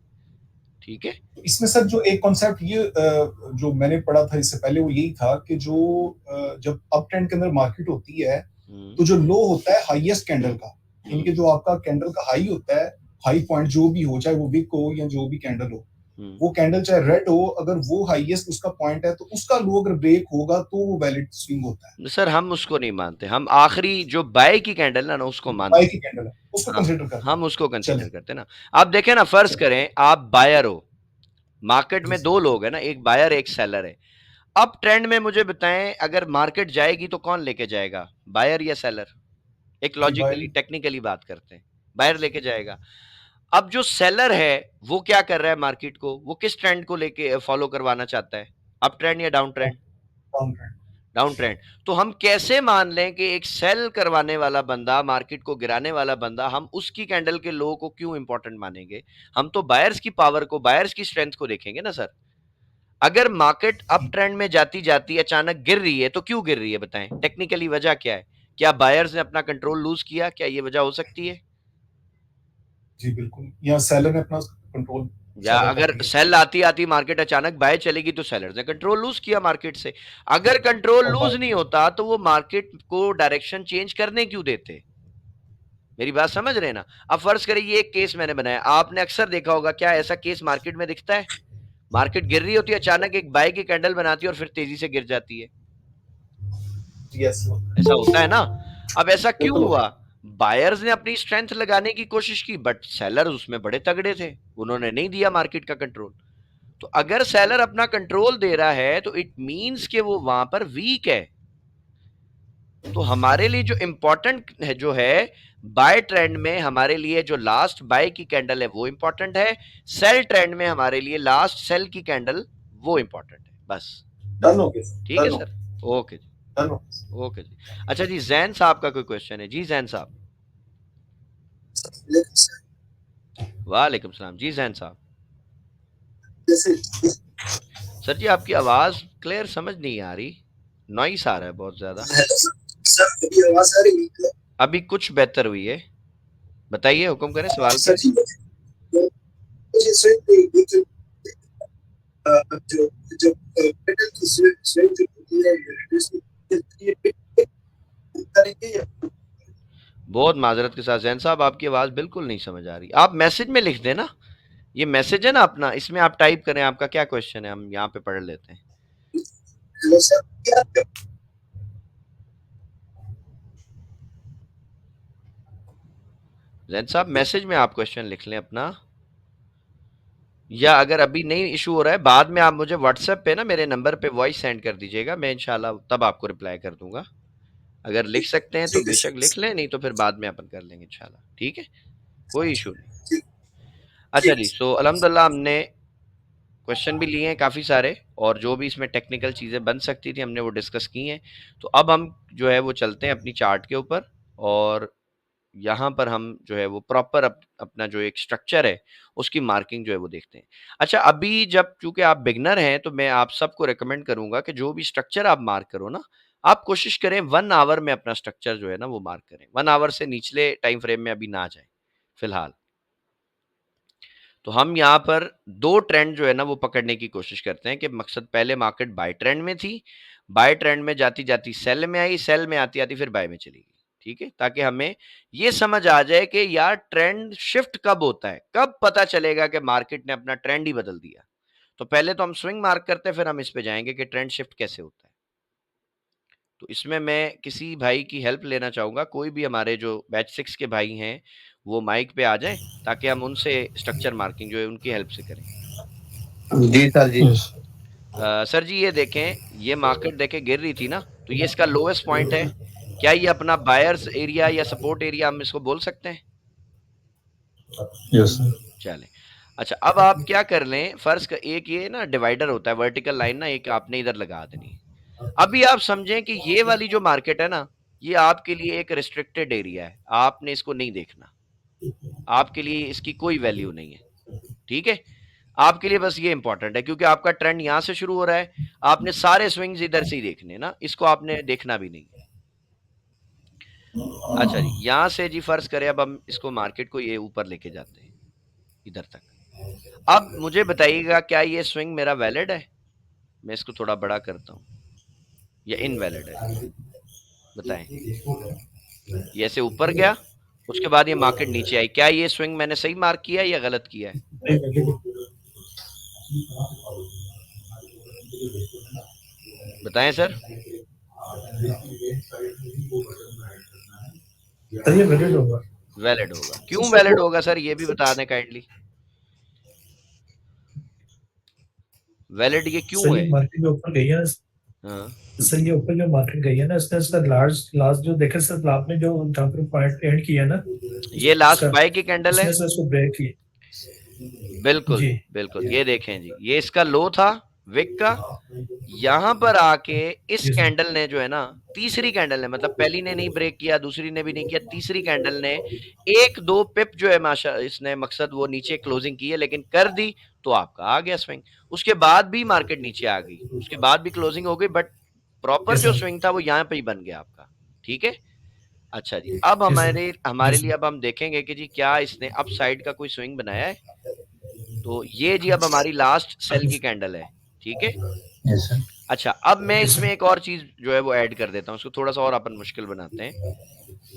ठीक है। इसमें सर जो एक कॉन्सेप्ट ये जो मैंने पढ़ा था इससे पहले, वो यही था कि जो जब अप ट्रेंड के अंदर मार्केट होती है तो जो लो होता है हाईएस्ट कैंडल का, यानी कि जो आपका कैंडल का हाई होता है, हाई पॉइंट जो भी हो, चाहे वो विक हो या जो भी कैंडल हो, वो कैंडल चाहे रेड हो, अगर वो हाईएस्ट उसका पॉइंट है तो उसका लो अगर ब्रेक होगा तो वो वैलिड स्विंग होता है। सर हम उसको नहीं मानते, हम आखिरी जो बाय की कैंडल है ना उसको मानते हैं। बाय की कैंडल है उसको कंसीडर करते हैं, हम उसको कंसीडर करते हैं ना। आप देखें ना, फर्ज करें आप बायर हो, मार्केट में दो लोग है ना, एक बायर एक सेलर है। अब ट्रेंड में मुझे बताएं, अगर मार्केट जाएगी तो कौन लेके जाएगा, बायर या सेलर? एक लॉजिकली टेक्निकली बात करते हैं, बायर लेके जाएगा। अब जो सेलर है वो क्या कर रहा है मार्केट को, वो किस ट्रेंड को लेके फॉलो करवाना चाहता है, अप ट्रेंड या down trend? Down trend. Down trend. तो हम कैसे मान लें कि एक सेल करवाने वाला बंदा, मार्केट को गिराने वाला बंदा, हम उसकी कैंडल के लो को क्यों इंपॉर्टेंट मानेंगे? हम तो बायर्स की पावर को, बायर्स की स्ट्रेंथ को देखेंगे ना सर। अगर मार्केट अप ट्रेंड में जाती जाती अचानक गिर रही है तो क्यों गिर रही है, बताएं टेक्निकली वजह क्या है? क्या बायर्स ने अपना कंट्रोल लूज किया? क्या ये वजह हो सकती है? जी बिल्कुल, यहाँ सेलर ने अपना कंट्रोल या अगर सेल आती आती मार्केट अचानक बाय चलेगी तो सेलर्स ने कंट्रोल लूज किया मार्केट से। अगर कंट्रोल लूज नहीं होता तो वो मार्केट को डायरेक्शन चेंज करने क्यों देते? मेरी बात समझ रहे हैं ना? अब फर्ज करिए ये एक केस मैंने बनाया, आपने अक्सर देखा होगा, क्या ऐसा केस मार्केट में दिखता है? मार्केट गिर रही होती है, अचानक एक बाय की कैंडल बनाती है और फिर तेजी से गिर जाती है। ऐसा होता है ना? अब ऐसा क्यों हुआ? बायर्स ने अपनी स्ट्रेंथ लगाने की कोशिश की, बट सेलर उसमें बड़े तगड़े थे, उन्होंने नहीं दिया मार्केट का कंट्रोल। तो अगर सेलर अपना कंट्रोल दे रहा है तो इट मींस कि वो वहां पर वीक है। तो हमारे लिए जो इंपॉर्टेंट है, जो है बाय ट्रेंड में हमारे लिए जो लास्ट बाय की कैंडल है वो इंपॉर्टेंट है, सेल ट्रेंड में हमारे लिए लास्ट सेल की कैंडल वो इंपॉर्टेंट है, बस। ठीक है सर, ओके जी, ओके जी। अच्छा जी, जैन साहब का कोई क्वेश्चन है? जी जैन साहब। वालेकुम सलाम जी जैन साहब। सर जी आपकी आवाज क्लियर समझ नहीं आ रही, नॉइस आ रहा है बहुत ज्यादा। अभी आवाज आ रही है? अभी कुछ बेहतर हुई है, बताइए, हुक्म करें, सवाल क्या? बहुत माजरत के साथ जैन साहब, आपकी आवाज बिल्कुल नहीं समझ आ रही। आप मैसेज में लिख देना, ये मैसेज है ना अपना, इसमें आप टाइप करें आपका क्या क्वेश्चन है, हम यहाँ पे पढ़ लेते हैं। जैन साहब मैसेज में आप क्वेश्चन लिख लें अपना, या अगर अभी नहीं इशू हो रहा है, बाद में आप मुझे व्हाट्सएप पे ना मेरे नंबर पे वॉइस सेंड कर दीजिएगा, मैं इंशाल्लाह तब आपको रिप्लाई कर दूंगा। अगर लिख सकते हैं तो बेशक लिख लें, नहीं तो फिर बाद में अपन कर लेंगे इंशाल्लाह, ठीक है, कोई इशू नहीं। अच्छा जी, सो अल्हम्दुलिल्लाह हमने क्वेश्चन भी लिए हैं काफ़ी सारे, और जो भी इसमें टेक्निकल चीज़ें बन सकती थी हमने वो डिस्कस की हैं। तो अब हम जो है वो चलते हैं अपनी चार्ट के ऊपर, और यहाँ पर हम जो है वो प्रॉपर अपना जो एक स्ट्रक्चर है उसकी मार्किंग जो है वो देखते हैं। अच्छा, अभी जब चूंकि आप बिगनर हैं तो मैं आप सबको रिकमेंड करूंगा कि जो भी स्ट्रक्चर आप मार्क करो ना, आप कोशिश करें 1 आवर में अपना स्ट्रक्चर जो है ना वो मार्क करें। 1 आवर से निचले टाइम फ्रेम में अभी ना जाए फिलहाल। तो हम यहाँ पर 2 ट्रेंड जो है ना वो पकड़ने की कोशिश करते हैं कि मकसद, पहले मार्केट बाय ट्रेंड में थी, बाय ट्रेंड में जाती जाती सेल में आई, सेल में आती आती फिर बाय में चली गई, ठीक है, ताकि हमें ये समझ आ जाए कि यार ट्रेंड शिफ्ट कब होता है, कब पता चलेगा कि मार्केट ने अपना ट्रेंड ही बदल दिया। तो पहले तो हम स्विंग मार्क करते हैं, फिर हम इस पे जाएंगे कि ट्रेंड शिफ्ट कैसे होता है। तो इसमें मैं किसी भाई की हेल्प लेना चाहूंगा, कोई भी हमारे जो बैच 6 के भाई हैं वो माइक पे आ जाएं, ताकि हम उनसे स्ट्रक्चर मार्किंग जो है उनकी हेल्प से करें। जी सर जी। सर जी ये देखें, ये मार्केट देखें गिर रही थी ना, तो ये इसका लोएस्ट पॉइंट है, क्या ये अपना बायर्स एरिया या सपोर्ट एरिया हम इसको बोल सकते हैं? यस। चलें, अच्छा अब आप क्या कर लें, फर्ज का एक ये ना डिवाइडर होता है, वर्टिकल लाइन ना, एक आपने इधर लगा देनी है। अभी आप समझें कि ये वाली जो मार्केट है ना, ये आपके लिए एक रिस्ट्रिक्टेड एरिया है, आपने इसको नहीं देखना, आपके लिए इसकी कोई वैल्यू नहीं है, ठीक है, आपके लिए बस ये इंपॉर्टेंट है, क्योंकि आपका ट्रेंड यहां से शुरू हो रहा है, आपने सारे स्विंग्स इधर से ही देखने ना, इसको आपने देखना भी नहीं है। अच्छा जी, यहां से जी फर्ज करें अब हम इसको मार्केट को ये ऊपर लेके जाते हैं इधर तक। अब मुझे बताइएगा क्या ये स्विंग मेरा वैलिड है? मैं इसको थोड़ा बड़ा करता हूं, या इनवैलिड है, बताएं। ये ऐसे ऊपर गया, उसके बाद ये मार्केट नीचे आई, क्या ये स्विंग मैंने सही मार्क किया है या गलत किया है? बताएं सर। ये वैलिड होगा। वैलिड होगा, क्यों वैलिड होगा सर, ये भी बता दें काइंडली। वैलिड ये क्यों है? मार्केट जो ऊपर गई है, हाँ सर ये ऊपर जो मार्केट गई है ना, इसने इसका लास्ट जो देखे सर आपने जो जहां पर पॉइंट एंड किया ना, ये लास्ट बाय की कैंडल है, इसको ब्रेक किया। बिल्कुल बिल्कुल, ये देखें जी, ये इसका लो था, विक का। यहां पर आके इस कैंडल ने जो है ना, तीसरी कैंडल ने, मतलब पहली ने नहीं ब्रेक किया, दूसरी ने भी नहीं किया, तीसरी कैंडल ने 1-2 पिप जो है माशा इसने मकसद वो नीचे क्लोजिंग की है, लेकिन कर दी तो आपका आ गया स्विंग। उसके बाद भी मार्केट नीचे आ गई, उसके बाद भी क्लोजिंग हो गई, बट प्रॉपर जो स्विंग था वो यहाँ पे ही बन गया आपका। ठीक है, अच्छा जी। अब हमारे लिए अब हम देखेंगे कि जी क्या इसने अप साइड का कोई स्विंग बनाया है। तो ये जी अब हमारी लास्ट सेल की कैंडल है। ठीक है, यस सर। अच्छा अब मैं इसमें एक और चीज जो है वो ऐड कर देता हूँ, उसको थोड़ा सा और अपन मुश्किल बनाते हैं।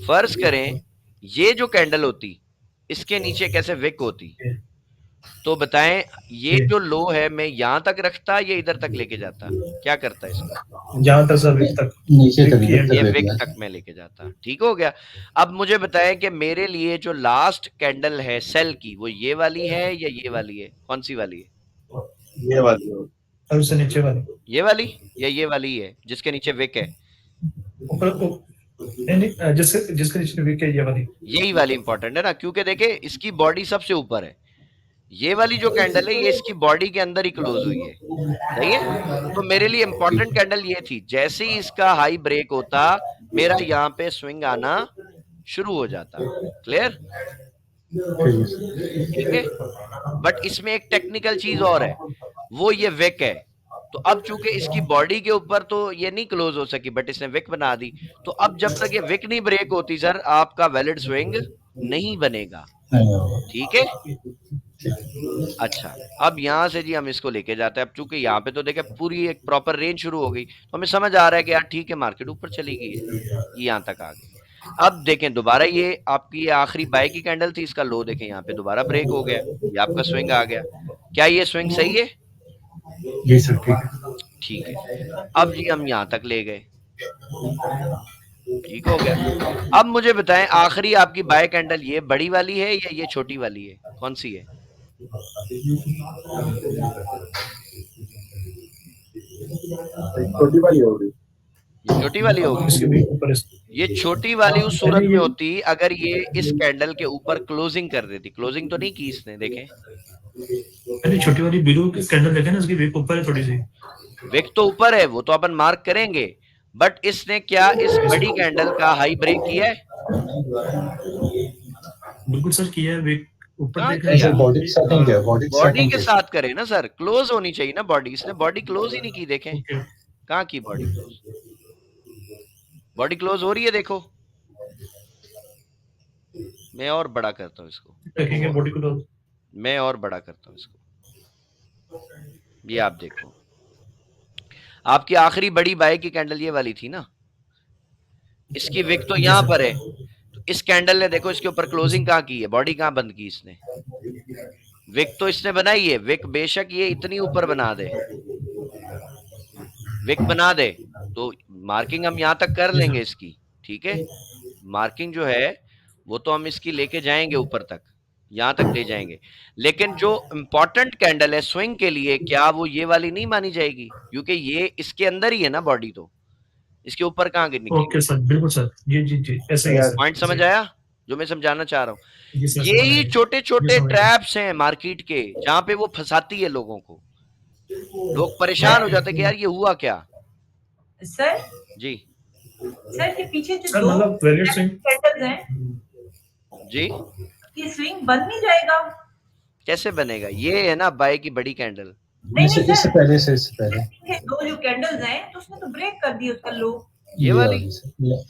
फर्ज करें ये जो कैंडल होती, इसके नीचे कैसे विक होती, तो बताएं ये जो लो है मैं यहां तक रखता या इधर तक लेके जाता, क्या करता इसको? जहां तक सर विक तक, नीचे तक, ये विक तक मैं लेके जाता। ठीक हो गया। अब मुझे बताएं कि मेरे लिए जो लास्ट कैंडल है सेल की, वो ये वाली है या ये वाली है? कौन सी वाली है? ये वाली और उससे नीचे वाली, ये वाली या ये वाली है जिसके नीचे विक है? ऊपर नहीं, जिसके नीचे विक है ये वाली, यही वाली इंपॉर्टेंट है ना, क्योंकि देखे इसकी बॉडी सबसे ऊपर है। ये वाली जो कैंडल है ये इसकी बॉडी के अंदर ही क्लोज हुई है, सही है। तो मेरे लिए इंपॉर्टेंट कैंडल ये थी, जैसे ही इसका हाई ब्रेक होता मेरा यहाँ पे स्विंग आना शुरू हो जाता। क्लियर? ठीक है, बट इसमें एक टेक्निकल चीज और है, वो ये विक है। तो अब चूंकि इसकी बॉडी के ऊपर तो ये नहीं क्लोज हो सकी, बट इसने विक बना दी, तो अब जब तक ये विक नहीं ब्रेक होती सर आपका वैलिड स्विंग नहीं बनेगा। ठीक है, अच्छा अब यहां से जी हम इसको लेके जाते हैं। अब चूंकि यहाँ पे तो देखे पूरी एक प्रॉपर रेंज शुरू हो गई, तो हमें समझ आ रहा है कि यार ठीक है मार्केट ऊपर चली गई है, ये यहाँ तक आ गई। अब देखें दोबारा ये आपकी ये आखिरी बाय की कैंडल थी, इसका लो देखें यहाँ पे दोबारा ब्रेक हो गया, ये आपका स्विंग आ गया। क्या ये स्विंग सही है? जी सर, ठीक। ठीक है, अब जी हम यहाँ तक ले गए, ठीक हो गया। अब मुझे बताएं आखिरी आपकी बाय कैंडल ये बड़ी वाली है या ये छोटी वाली है, कौन सी है? छोटी वाली होगी। ये छोटी वाली होगी। ये छोटी वाली उस सूरत में होती अगर ये इस कैंडल के ऊपर क्लोजिंग कर देती। क्लोजिंग तो नहीं की इसने, देखें छोटी वाली ब्लू कैंडल देखें ना, इसकी विक ऊपर है थोड़ी सी। विक तो ऊपर है, वो तो अपन मार्क करेंगे, बट इसने क्या इस बड़ी कैंडल का हाई ब्रेक किया है? बिल्कुल सर किया है, विक ऊपर बॉडी के साथ नहीं किया, बॉडी के साथ करे ना सर, क्लोज होनी चाहिए ना बॉडी, इसने बॉडी क्लोज ही नहीं की। देखें कहाँ की बॉडी क्लोज, बॉडी क्लोज हो रही है, देखो मैं और बड़ा करता हूँ इसको, देखेंगे बॉडी क्लोज, मैं और बड़ा करता हूँ इसको, ये आप देखो आपकी आखिरी बड़ी बाय की कैंडल ये वाली थी ना, इसकी विक तो यहां पर है, तो इस कैंडल ने देखो इसके ऊपर क्लोजिंग कहाँ की है, बॉडी कहाँ बंद की इसने, विक तो इसने बनाई है। विक बेशक ये इतनी ऊपर बना दे, विक बना दे तो मार्किंग हम यहां तक कर लेंगे इसकी। ठीक है, मार्किंग जो है वो तो हम इसकी लेके जाएंगे ऊपर तक, यहां तक ले जाएंगे, लेकिन जो इंपॉर्टेंट कैंडल है स्विंग के लिए क्या वो ये वाली नहीं मानी जाएगी, क्योंकि ये इसके अंदर ही है ना बॉडी, तो इसके ऊपर कहाँ गिरनी? ओके सर, बिल्कुल सर, जी ऐसे ही। पॉइंट समझ आया जो मैं समझाना चाह रहा हूँ? यही छोटे छोटे ट्रैप्स हैं मार्केट के जहां पे वो फंसाती है लोगों को, लोग परेशान हो जाते हैं कि यार ये हुआ क्या। सर जी सर के पीछे जो सर दो मतलब वेरिएट स्विंग कैंडल्स हैं, जी ये स्विंग बन नहीं जाएगा? कैसे बनेगा? ये है ना बाय की बड़ी कैंडल, इससे पहले दो जो कैंडल्स हैं तो उसने तो ब्रेक कर दिया उसका लो, ये वाली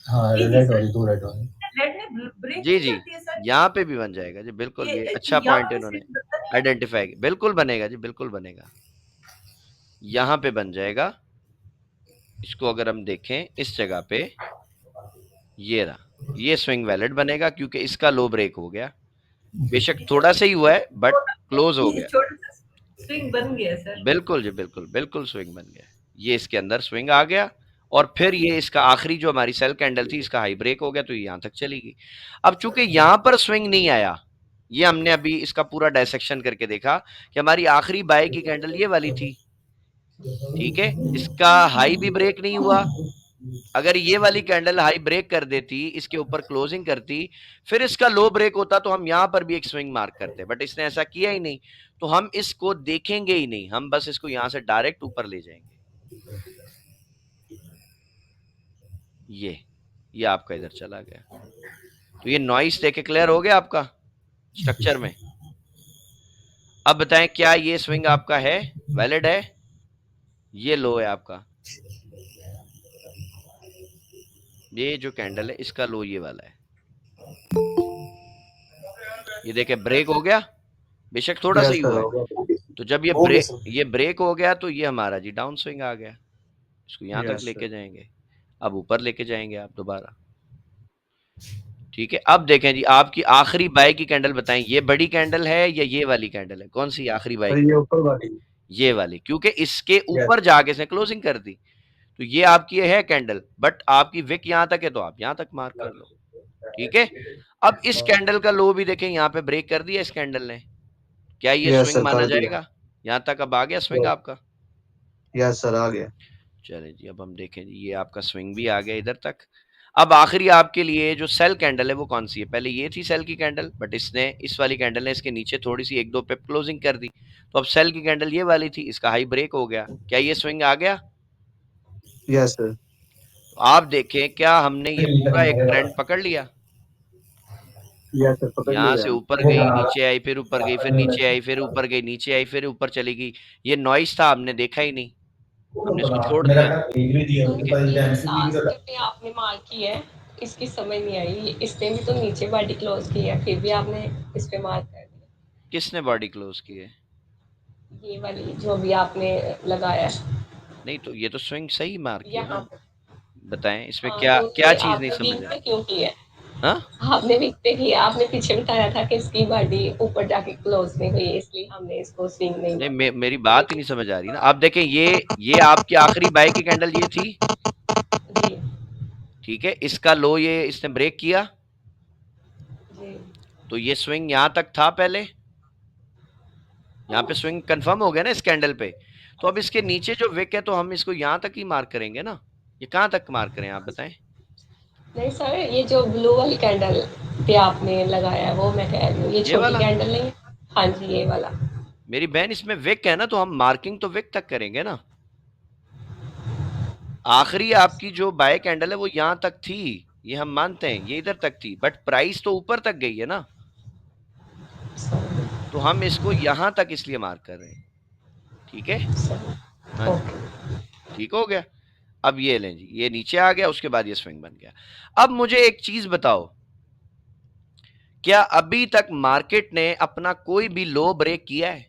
हाँ, रेड वाली, दो रेड वाली, रेड ने ब्रेक जी कर जी दिया सर। यहाँ पे भी बन जाएगा जी, बिल्कुल ये अच्छा पॉइंट इन्होंने आइडेंटिफाई, बिल्कुल बनेगा जी, बिल्कुल बनेगा, यहाँ पे बन जाएगा। इसको अगर हम देखें इस जगह पे, ये रहा, ये स्विंग वैलिड बनेगा क्योंकि इसका लो ब्रेक हो गया, बेशक थोड़ा सा ही हुआ है बट क्लोज हो गया, स्विंग बन गया सर, बिल्कुल जी बिल्कुल स्विंग बन गया। ये इसके अंदर स्विंग आ गया और फिर ये इसका आखिरी जो हमारी सेल कैंडल थी इसका हाई ब्रेक हो गया, तो ये यहां तक चली गई। अब चूंकि यहां पर स्विंग नहीं आया, ये हमने अभी इसका पूरा डायसेक्शन करके देखा कि हमारी आखिरी बाय की कैंडल ये वाली थी, ठीक है, इसका हाई भी ब्रेक नहीं हुआ अगर ये वाली कैंडल हाई ब्रेक कर देती, इसके ऊपर क्लोजिंग करती, फिर इसका लो ब्रेक होता, तो हम यहां पर भी एक स्विंग मार्क करते, बट इसने ऐसा किया ही नहीं, तो हम इसको देखेंगे ही नहीं, हम बस इसको यहां से डायरेक्ट ऊपर ले जाएंगे। ये आपका इधर चला गया। तो ये नॉइस देखे क्लियर हो गया आपका स्ट्रक्चर में। अब बताएं क्या ये स्विंग आपका है, वैलिड है? ये लो है आपका, ये जो कैंडल है इसका लो ये वाला है। ये देखे ब्रेक हो गया, बेशक थोड़ा सा ही हुआ है। तो जब ये ब्रेक हो गया तो ये हमारा जी डाउन स्विंग आ गया। इसको यहां तक लेके जाएंगे, अब ऊपर लेके जाएंगे आप दोबारा। ठीक है, अब देखें जी आपकी आखिरी बाय की कैंडल बताएं, ये बड़ी कैंडल है या ये वाली कैंडल है? कौन सी आखिरी बाय? ये ऊपर वाली, ये वाली, क्योंकि इसके ऊपर जाके इसने क्लोजिंग कर दी। तो ये आपकी है कैंडल, बट आपकी विक यहां तक है, तो आप यहां तक मार्क कर लो। ठीक है, अब इस कैंडल का लो भी देखें, यहाँ पे ब्रेक कर दिया इस कैंडल ने, क्या ये स्विंग माना जाएगा? यहाँ तक अब आ गया स्विंग आपका? यस सर आ गया। चले जी, अब हम देखें जी, ये आपका स्विंग भी आ गया इधर तक। अब आखिरी आपके लिए जो सेल कैंडल है वो कौन सी है? पहले ये थी सेल की कैंडल, बट इसने, इस वाली कैंडल ने इसके नीचे थोड़ी सी एक दो पिप क्लोजिंग कर दी, तो अब सेल की कैंडल ये वाली थी, इसका हाई ब्रेक हो गया, क्या ये स्विंग आ गया? Yes sir. तो आप देखें क्या हमने ये पूरा एक ट्रेंड पकड़ लिया? यस सर पकड़ यहाँ लिया। से ऊपर गई, नीचे आई, फिर ऊपर गई, फिर नीचे आई, फिर ऊपर गई, नीचे आई, फिर ऊपर चली गई। ये नॉइस था, हमने देखा ही नहीं, हमने इसको छोड़ दिया। ठीक है, ये लास्ट पे आपने मार्क की है, इसकी समझ नहीं आई, इसने भी तो नीचे बॉडी क्लोज की है, फिर भी आपने इस पे मार्क कर दिया। किसने बॉडी क्लोज की है? ये वाली जो भी आपने लगाया है। नहीं, तो ये तो स्विंग सही मार्क किया यहाँ ना, बताएं इसमें हाँ, क्या तो क्या उसने चीज नहीं आपने समझ वीक पे आई? क्यों की है? हाँ, आपने वीक पे किया, आपने पीछे बताया था कि इसकी बॉडी ऊपर जाके क्लोज नहीं हुई है, इसलिए हमने इसको स्विंग नहीं नहीं माना। मेरी बात ही नहीं समझ आ रही ना। आप देखें, ये आपकी आखिरी बाय की कैंडल ये थी, जी ठीक है, इसका लो ये इसने ब्रेक किया, जी तो ये स्विंग यहां तक था पहले, यहाँ पे स्विंग कंफर्म हो गया ना इस कैंडल पे। तो अब इसके नीचे जो विक है, तो हम इसको यहां तक ही मार्क करेंगे ना, ये कहां तक मार्क करें आप बताएं? नहीं सर, ये जो ब्लू वाली कैंडल पे आपने लगाया है वो मैं कह रही हूँ, ये ये छोटी वाला? कैंडल नहीं है? हाँ जी ये वाला। मेरी बहन इसमें विक है ना, तो हम मार्किंग तो विक तक करेंगे ना। आखिरी आपकी जो बाय कैंडल है वो यहां तक थी, ये हम मानते हैं, ये इधर तक थी, बट प्राइस तो ऊपर तक गई है ना, तो हम इसको यहां तक इसलिए मार्क कर रहे हैं। ठीक है, हाँ जी, ठीक हो गया। अब ये लें जी, ये नीचे आ गया, उसके बाद ये स्विंग बन गया। अब मुझे एक चीज बताओ, क्या अभी तक मार्केट ने अपना कोई भी लो ब्रेक किया है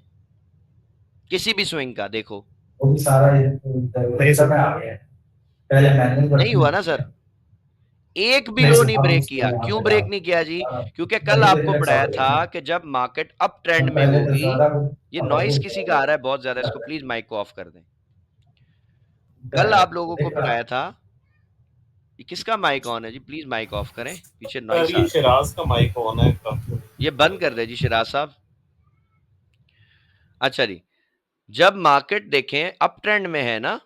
किसी भी स्विंग का? देखो, वो भी सारा नहीं सब में आ गया है। पहले मैनुअल नहीं हुआ ना सर, एक भी लो नहीं ब्रेक किया। क्यों ब्रेक नहीं किया जी? क्योंकि कल आपको पढ़ाया था कि जब मार्केट अप ट्रेंड में होगी, ये नॉइस किसी का आ रहा है बहुत ज्यादा, इसको प्लीज माइक को ऑफ कर दें। कल आप लोगों को पढ़ाया था, ये किसका माइक ऑन है जी? प्लीज माइक ऑफ करें, पीछे नॉइस आ रहा शिराज का माइक ऑन है काफी। है, ये बंद कर दे जी शिराज साहब। अच्छा जी, जब मार्केट देखें अप ट्रेंड में है ना,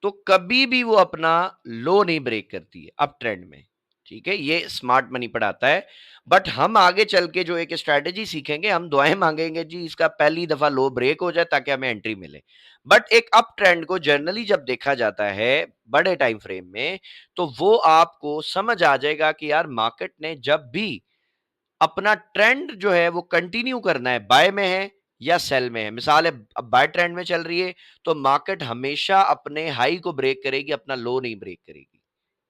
तो कभी भी वो अपना लो नहीं ब्रेक करती है अप ट्रेंड में। ठीक है, ये स्मार्ट मनी पढ़ाता है। बट हम आगे चल के जो एक स्ट्रैटेजी सीखेंगे, हम दुआएं मांगेंगे जी इसका पहली दफा लो ब्रेक हो जाए ताकि हमें एंट्री मिले। बट एक अप ट्रेंड को जनरली जब देखा जाता है बड़े टाइम फ्रेम में, तो वो आपको समझ आ जाएगा कि यार मार्केट ने जब भी अपना ट्रेंड जो है वो कंटिन्यू करना है, बाय में है या सेल में है। मिसाल है, अब बाय ट्रेंड में चल रही है, तो मार्केट हमेशा अपने हाई को ब्रेक करेगी, अपना लो नहीं ब्रेक करेगी।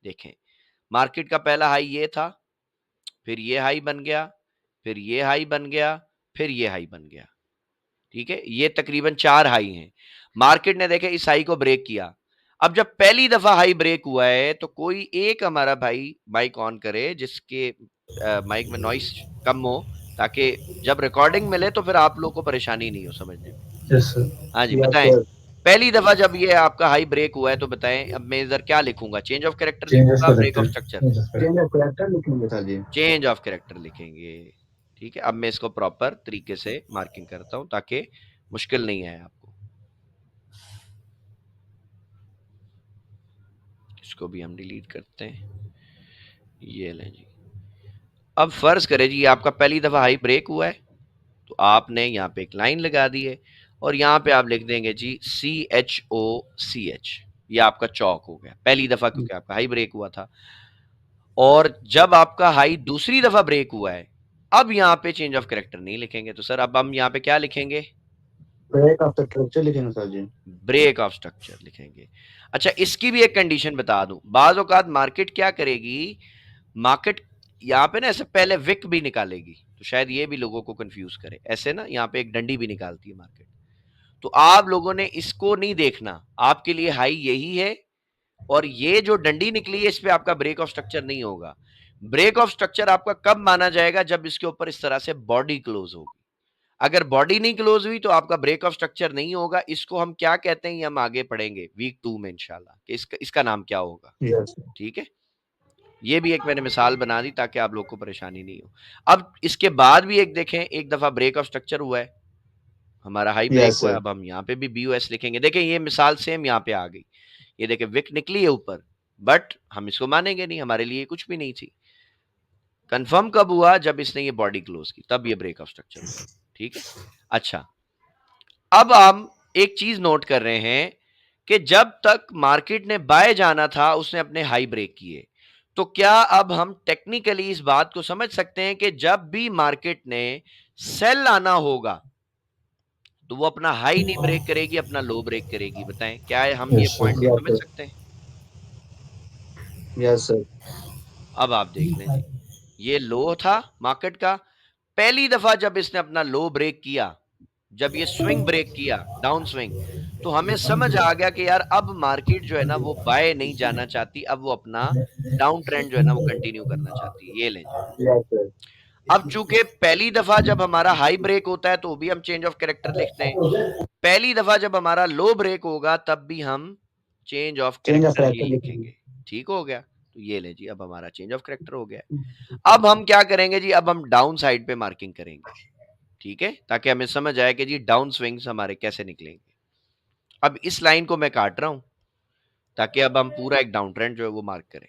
देखें, मार्केट का पहला हाई ये था, फिर ये हाई बन गया, फिर ये हाई बन गया, फिर ये हाई बन गया। ठीक है, ये तकरीबन 4 हाई हैं। मार्केट ने देखे इस हाई को ब्रेक किया। अब जब पहली दफा हाई ब्रेक हुआ है, तो कोई एक हमारा भाई माइक ऑन करे जिसके माइक में नॉइस कम हो, ताकि जब रिकॉर्डिंग मिले तो फिर आप लोग को परेशानी नहीं हो समझने में। हाँ जी, बताएं, पहली दफा जब ये आपका हाई ब्रेक हुआ है, तो बताएं अब मैं इधर क्या लिखूंगा? चेंज ऑफ कैरेक्टर लिखूंगा, break of structure? Change of character लिखेंगे sir ji. Change of character लिखेंगे। ठीक है, अब मैं इसको प्रॉपर तरीके से मार्किंग करता हूं ताकि मुश्किल नहीं आए आपको। इसको भी हम डिलीट करते हैं। ये लें जी। अब फर्ज करें जी आपका पहली दफा हाई ब्रेक हुआ है, तो आपने यहाँ पे एक लाइन लगा दी है और यहाँ पे आप लिख देंगे जी CHOCH। ये आपका चौक हो गया पहली दफा, क्योंकि आपका हाई ब्रेक हुआ था। और जब आपका हाई दूसरी दफा ब्रेक हुआ है, अब यहाँ पे चेंज ऑफ कैरेक्टर नहीं लिखेंगे, तो सर अब हम यहाँ पे क्या लिखेंगे? ब्रेक ऑफ स्ट्रक्चर लिखेंगे सर जी। ब्रेक ऑफ स्ट्रक्चर लिखेंगे। अच्छा, इसकी भी एक कंडीशन बता दूं, बाज औकात मार्केट क्या करेगी, मार्केट यहाँ पे ना ऐसे पहले विक भी निकालेगी, तो शायद ये भी लोगों को कंफ्यूज करे। ऐसे ना यहाँ पे एक डंडी भी निकालती है मार्केट, तो आप लोगों ने इसको नहीं देखना, आपके लिए हाई यही है और ये जो डंडी निकली है इस पे आपका ब्रेक ऑफ स्ट्रक्चर नहीं होगा। ब्रेक ऑफ स्ट्रक्चर आपका कब माना जाएगा? जब इसके ऊपर इस तरह से बॉडी क्लोज होगी। अगर बॉडी नहीं क्लोज हुई तो आपका ब्रेक ऑफ स्ट्रक्चर नहीं होगा। इसको हम क्या कहते हैं ये हम आगे पढ़ेंगे वीक 2 में इंशाल्लाह कि इसका नाम क्या होगा। ठीक है, ये भी एक मैंने मिसाल बना दी ताकि आप लोग को परेशानी नहीं हो। अब इसके बाद भी एक देखें, एक दफा ब्रेक ऑफ स्ट्रक्चर हुआ है, हमारा हाई ब्रेक हुआ है, अब हम यहाँ पे भी BOS लिखेंगे। देखें ये मिसाल सेम यहाँ पे आ गई, ये देखें विक निकली है ऊपर, बट हम इसको मानेंगे नहीं, हमारे लिए कुछ भी नहीं थी। कंफर्म कब हुआ? जब इसने ये बॉडी क्लोज की, तब ये ब्रेक ऑफ स्ट्रक्चर हुआ। ठीक है, अच्छा अब हम एक चीज नोट कर रहे हैं कि जब तक मार्केट ने बाय जाना था उसने अपने हाई ब्रेक किए, तो क्या अब हम टेक्निकली इस बात को समझ सकते हैं कि जब भी मार्केट ने सेल आना होगा तो वो अपना हाई नहीं ब्रेक करेगी, अपना लो ब्रेक करेगी? बताएं, क्या है हम ये पॉइंट समझ सकते हैं? Yes sir. अब आप देख लें, ये लो था मार्केट का, पहली दफा जब इसने अपना लो ब्रेक किया, जब ये स्विंग ब्रेक किया डाउन स्विंग, तो हमें समझ आ गया कि यार अब मार्केट जो है ना वो बाय नहीं जाना चाहती, अब वो अपना डाउन ट्रेंड जो है ना वो कंटिन्यू करना चाहती है। ये लें, अब चूंकि पहली दफा जब हमारा हाई ब्रेक होता है तो भी हम चेंज ऑफ कैरेक्टर लिखते हैं, पहली दफा जब हमारा लो ब्रेक होगा तब भी हम चेंज ऑफ कैरेक्टर ही लिखेंगे। ठीक हो गया, तो ये ले जी, अब हमारा चेंज ऑफ कैरेक्टर हो गया। अब हम क्या करेंगे जी, अब हम डाउन साइड पे मार्किंग करेंगे, ठीक है, ताकि हमें समझ आए कि जी डाउन स्विंग्स हमारे कैसे निकलेंगे। अब इस लाइन को मैं काट रहा हूं ताकि अब हम पूरा एक डाउन ट्रेंड जो है वो मार्क करें।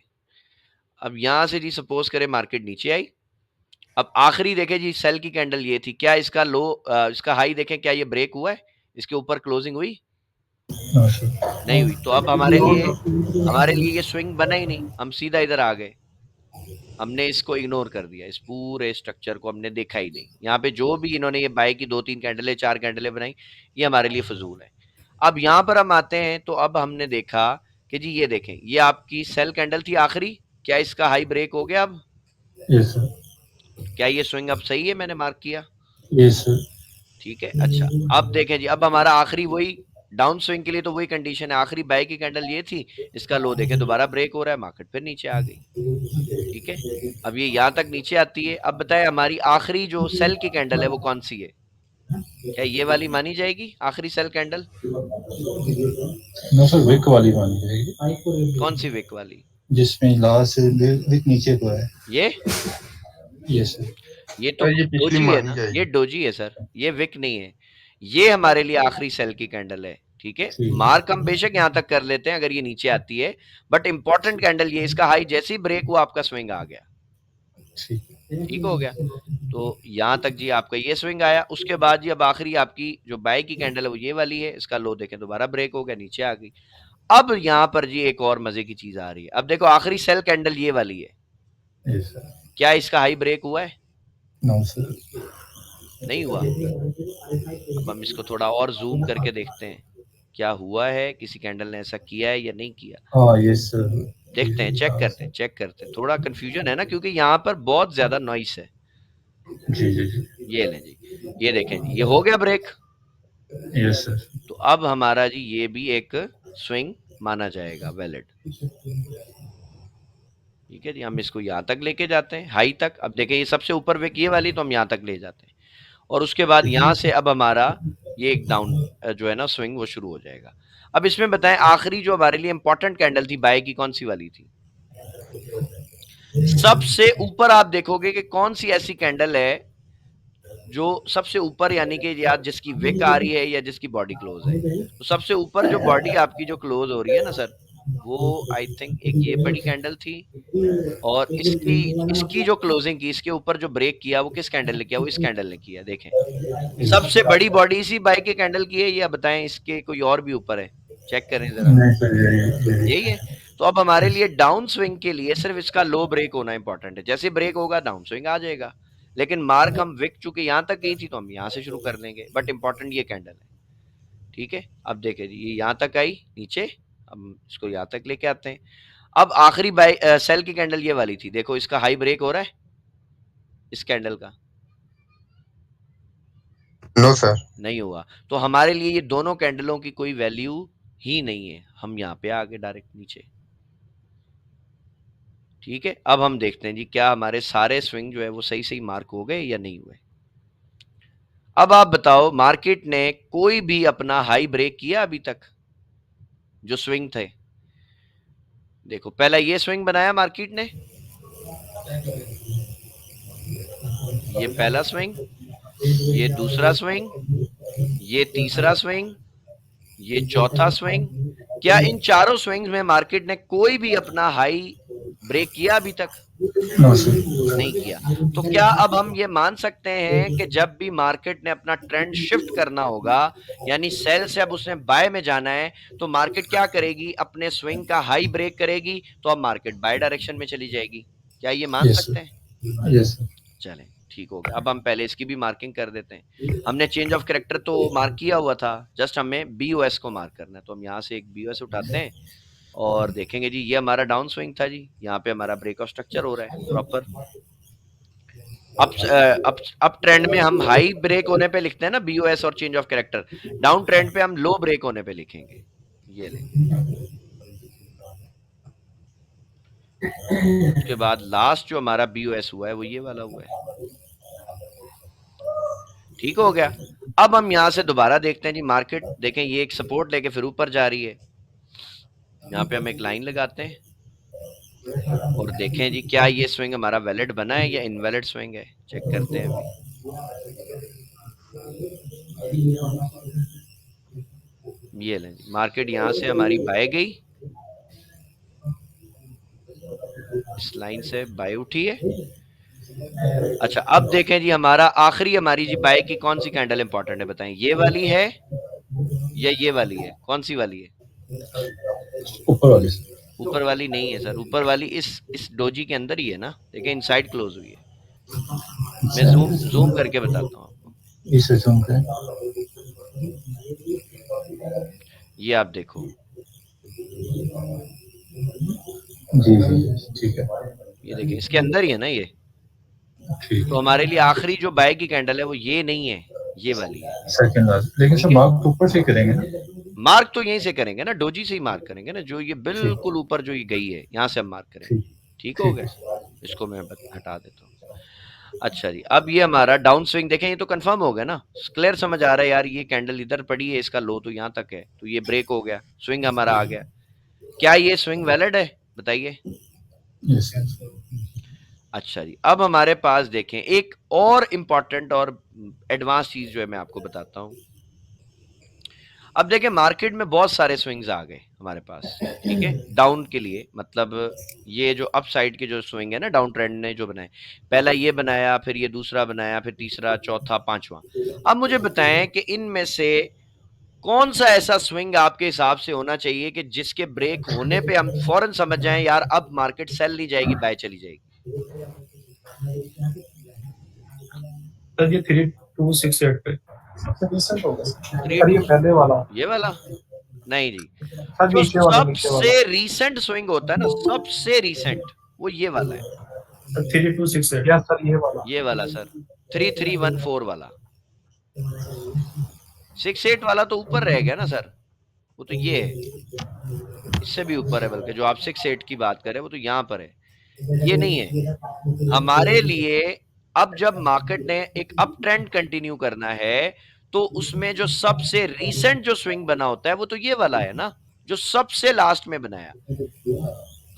अब यहां से जी सपोज करें मार्केट नीचे आई, अब आखिरी देखें जी सेल की कैंडल ये थी, क्या इसका लो इसका हाई देखें, क्या ये ब्रेक हुआ है? इसके ऊपर क्लोजिंग हुई? नहीं हुई। तो अब हमारे लिए ये स्विंग बना ही नहीं, हम सीधा इधर आ गए, हमने इसको इग्नोर कर दिया, इस पूरे स्ट्रक्चर को हमने देखा ही नहीं। यहाँ पे जो भी इन्होंने ये बाय की 2-3 कैंडलें 4 कैंडलें बनाई, ये हमारे लिए फजूल है। अब यहाँ पर हम आते हैं तो अब हमने देखा कि जी ये देखें, ये आपकी सेल कैंडल थी आखिरी, क्या इसका हाई ब्रेक हो गया? अब यस सर। क्या ये स्विंग अब सही है? मैंने मार्क किया, यस सर। ठीक है। अच्छा अब देखें जी, अब हमारा आखिरी वही डाउन स्विंग के लिए तो वही कंडीशन है, आखिरी बाय की कैंडल ये थी, इसका लो देखें दोबारा ब्रेक हो रहा है, मार्केट फिर नीचे आ गई। ठीक है, अब ये यहाँ तक नीचे आती है। अब बताए हमारी आखिरी जो सेल की कैंडल है वो कौन सी है? क्या ये वाली मानी जाएगी आखिरी sell candle? No sir, wick वाली मानी जाएगी। कौन सी विक वाली? जिसमें लास्ट विक नीचे को है। ये? Yes sir. ये तो डोजी है ना, ये डोजी है सर, ये विक नहीं है। ये हमारे लिए आखिरी सेल की कैंडल है। ठीक है, मार्क हम बेशक यहाँ तक कर लेते हैं अगर ये नीचे आती है, बट इंपॉर्टेंट कैंडल ये, इसका हाई जैसे ही ब्रेक हुआ आपका स्विंग आ गया। ठीक हो गया, तो यहाँ तक जी आपका ये स्विंग आया। उसके बाद जी अब आखिरी आपकी जो बाय की कैंडल है वो ये वाली है, इसका लो देखें दोबारा ब्रेक हो गया, नीचे आ गई। अब यहाँ पर जी एक और मजे की चीज आ रही है। अब देखो आखिरी सेल कैंडल ये वाली है, यस सर। क्या इसका हाई ब्रेक हुआ है? नो सर, नहीं हुआ। अब हम इसको थोड़ा और जूम करके देखते हैं क्या हुआ है, किसी कैंडल ने ऐसा किया है या नहीं किया। हाँ यस सर। देखते हैं, चेक करते हैं। थोड़ा कंफ्यूजन है ना क्योंकि यहाँ पर बहुत ज्यादा नॉइस है। जी जी जी। ये लें जी, ये देखें जी, ये हो गया ब्रेक। Yes sir. तो अब हमारा जी ये भी एक स्विंग माना जाएगा वैलिड। ठीक है जी, हम इसको यहाँ तक लेके जाते हैं, हाई तक। अब देखें ये सबसे ऊपर विक ये वाली, तो हम यहाँ तक ले जाते हैं और उसके बाद यहाँ से अब हमारा ये एक डाउन जो है ना स्विंग वो शुरू हो जाएगा। अब इसमें बताएं आखिरी जो हमारे लिए इंपॉर्टेंट कैंडल थी बाय की, कौन सी वाली थी? सबसे ऊपर आप देखोगे कि कौन सी ऐसी कैंडल है जो सबसे ऊपर, यानी कि या जिसकी विक आ रही है या जिसकी बॉडी क्लोज है। तो सबसे ऊपर जो बॉडी आपकी जो क्लोज हो रही है ना सर, वो आई थिंक एक ये बड़ी कैंडल थी, और इसकी जो क्लोजिंग की, इसके ऊपर जो ब्रेक किया वो किस कैंडल ने किया? वो इस कैंडल ने किया। देखें, सबसे बड़ी बॉडी इसी बाई के कैंडल की है, या बताएं इसके कोई और भी ऊपर है? चेक करें जरा, यही है। तो अब हमारे लिए डाउन स्विंग के लिए सिर्फ इसका लो ब्रेक होना इंपॉर्टेंट है। जैसे ब्रेक होगा डाउन स्विंग आ जाएगा, लेकिन मार्क हम विक चुके यहाँ तक गई थी तो हम यहाँ से शुरू कर लेंगे, बट इंपॉर्टेंट ये कैंडल है। ठीक है, अब देखें जी, ये यहाँ तक आई नीचे, हम इसको यहाँ तक लेके आते हैं। अब आखिरी सेल की कैंडल ये वाली थी, देखो इसका हाई ब्रेक हो रहा है इस कैंडल का? नो सर, नहीं हुआ। तो हमारे लिए ये दोनों कैंडलों की कोई वैल्यू ही नहीं है, हम यहाँ पे आ गए डायरेक्ट नीचे। ठीक है, अब हम देखते हैं जी क्या हमारे सारे स्विंग जो है वो सही सही मार्क हो गए या नहीं हुए। अब आप बताओ, मार्केट ने कोई भी अपना हाई ब्रेक किया अभी तक? जो स्विंग थे, देखो पहला ये स्विंग बनाया मार्केट ने, ये पहला स्विंग, ये दूसरा स्विंग, ये तीसरा स्विंग, ये चौथा स्विंग। क्या इन चारों स्विंग्स में मार्केट ने कोई भी अपना हाई ब्रेक किया अभी तक? नहीं किया। तो क्या अब हम ये मान सकते हैं कि जब भी मार्केट ने अपना ट्रेंड शिफ्ट करना होगा, यानी सेल से अब उसने बाय में जाना है, तो मार्केट क्या करेगी? अपने स्विंग का हाई ब्रेक करेगी, तो अब मार्केट बाय डायरेक्शन में चली जाएगी। क्या ये मान सकते हैं? यस। चलें, ठीक हो गया। अब हम पहले इसकी भी मार्किंग कर देते हैं। हमने चेंज ऑफ कैरेक्टर तो मार्क किया हुआ था, जस्ट हमें BOS को मार्क करना है। तो हम यहाँ से एक BOS उठाते हैं और देखेंगे जी, ये हमारा डाउन स्विंग था जी, यहाँ पे हमारा ब्रेक ऑफ स्ट्रक्चर हो रहा है प्रॉपर। अब ट्रेंड में हम हाई ब्रेक होने पे लिखते हैं ना BOS और change of character, down trend पे हम लो ब्रेक होने पे लिखेंगे। ये ले, उसके बाद लास्ट जो हमारा BOS हुआ है वो ये वाला हुआ है। ठीक हो गया। अब हम यहां से दोबारा देखते हैं जी, मार्केट देखें ये एक सपोर्ट लेके फिर ऊपर जा रही है। यहाँ पे हम एक लाइन लगाते हैं और देखें जी क्या ये स्विंग हमारा वैलिड बना है या इनवैलिड स्विंग है, चेक करते हैं अभी। ये लें जी, मार्केट यहाँ से हमारी बाय गई, इस लाइन से बाय उठी है। अच्छा, अब देखें जी हमारा आखिरी हमारी जी बाय की कौन सी कैंडल इंपॉर्टेंट है बताएं? ये वाली है या ये वाली है? कौन सी वाली है? ऊपर वाली। ऊपर वाली नहीं है सर, ऊपर वाली इस डोजी के अंदर ही है ना। देखिए इनसाइड क्लोज हुई है। मैं जूम करके बताता हूँ आपको। इसे जूम करें। ये आप देखो जी ठीक है, ये देखिए इसके अंदर ही है ना ये। तो हमारे लिए आखिरी जो बाय की कैंडल है वो ये नहीं है, ये वाली है सेकंड लास्ट। लेकिन सर मार्क तो ऊपर से करेंगे ना? मार्क तो यहीं से करेंगे ना, डोजी से ही मार्क करेंगे ना, जो ये बिल्कुल ऊपर जो ये गई है यहाँ से हम मार्क करेंगे। ठीक हो गया, इसको मैं हटा देता हूँ। अच्छा जी, अब ये हमारा डाउन स्विंग देखें, ये तो कंफर्म हो गया ना, क्लियर समझ आ रहा है यार, ये कैंडल इधर पड़ी है, इसका लो तो यहाँ तक है, तो ये ब्रेक हो गया, स्विंग हमारा आ गया। क्या ये स्विंग वैलिड है बताइए? अच्छा जी, अब हमारे पास देखें एक और इम्पॉर्टेंट और एडवांस चीज जो है मैं आपको बताता हूँ। अब देखें मार्केट में बहुत सारे स्विंग्स आ गए हमारे पास, ठीक है, डाउन के लिए, मतलब ये जो अप साइड के जो स्विंग है ना, डाउन ट्रेंड ने जो बनाए, पहला ये बनाया, फिर ये दूसरा बनाया, फिर तीसरा, चौथा, पांचवा। अब मुझे बताएं कि इनमें से कौन सा ऐसा स्विंग आपके हिसाब से होना चाहिए कि जिसके ब्रेक होने पे हम फौरन समझ जाएं यार अब मार्केट सेल नहीं जाएगी, बाय चली जाएगी? सर ये 3268 पे रिसेंट होगा सर। ये पहले वाला, ये वाला नहीं जी, जो सबसे रीसेंट स्विंग होता है ना, सबसे रीसेंट, वो ये वाला है 3268। या सर ये वाला सर 3314 वाला। 68 वाला तो ऊपर रह गया ना सर, वो तो ये है, इससे भी ऊपर है, बल्कि जो आप 68 की बात कर रहे हैं वो तो यहाँ पर है, ये नहीं है हमारे लिए। अब जब मार्केट ने एक अप ट्रेंड कंटिन्यू करना है तो उसमें जो सबसे रीसेंट जो स्विंग बना होता है वो तो ये वाला है ना, जो सबसे लास्ट में बनाया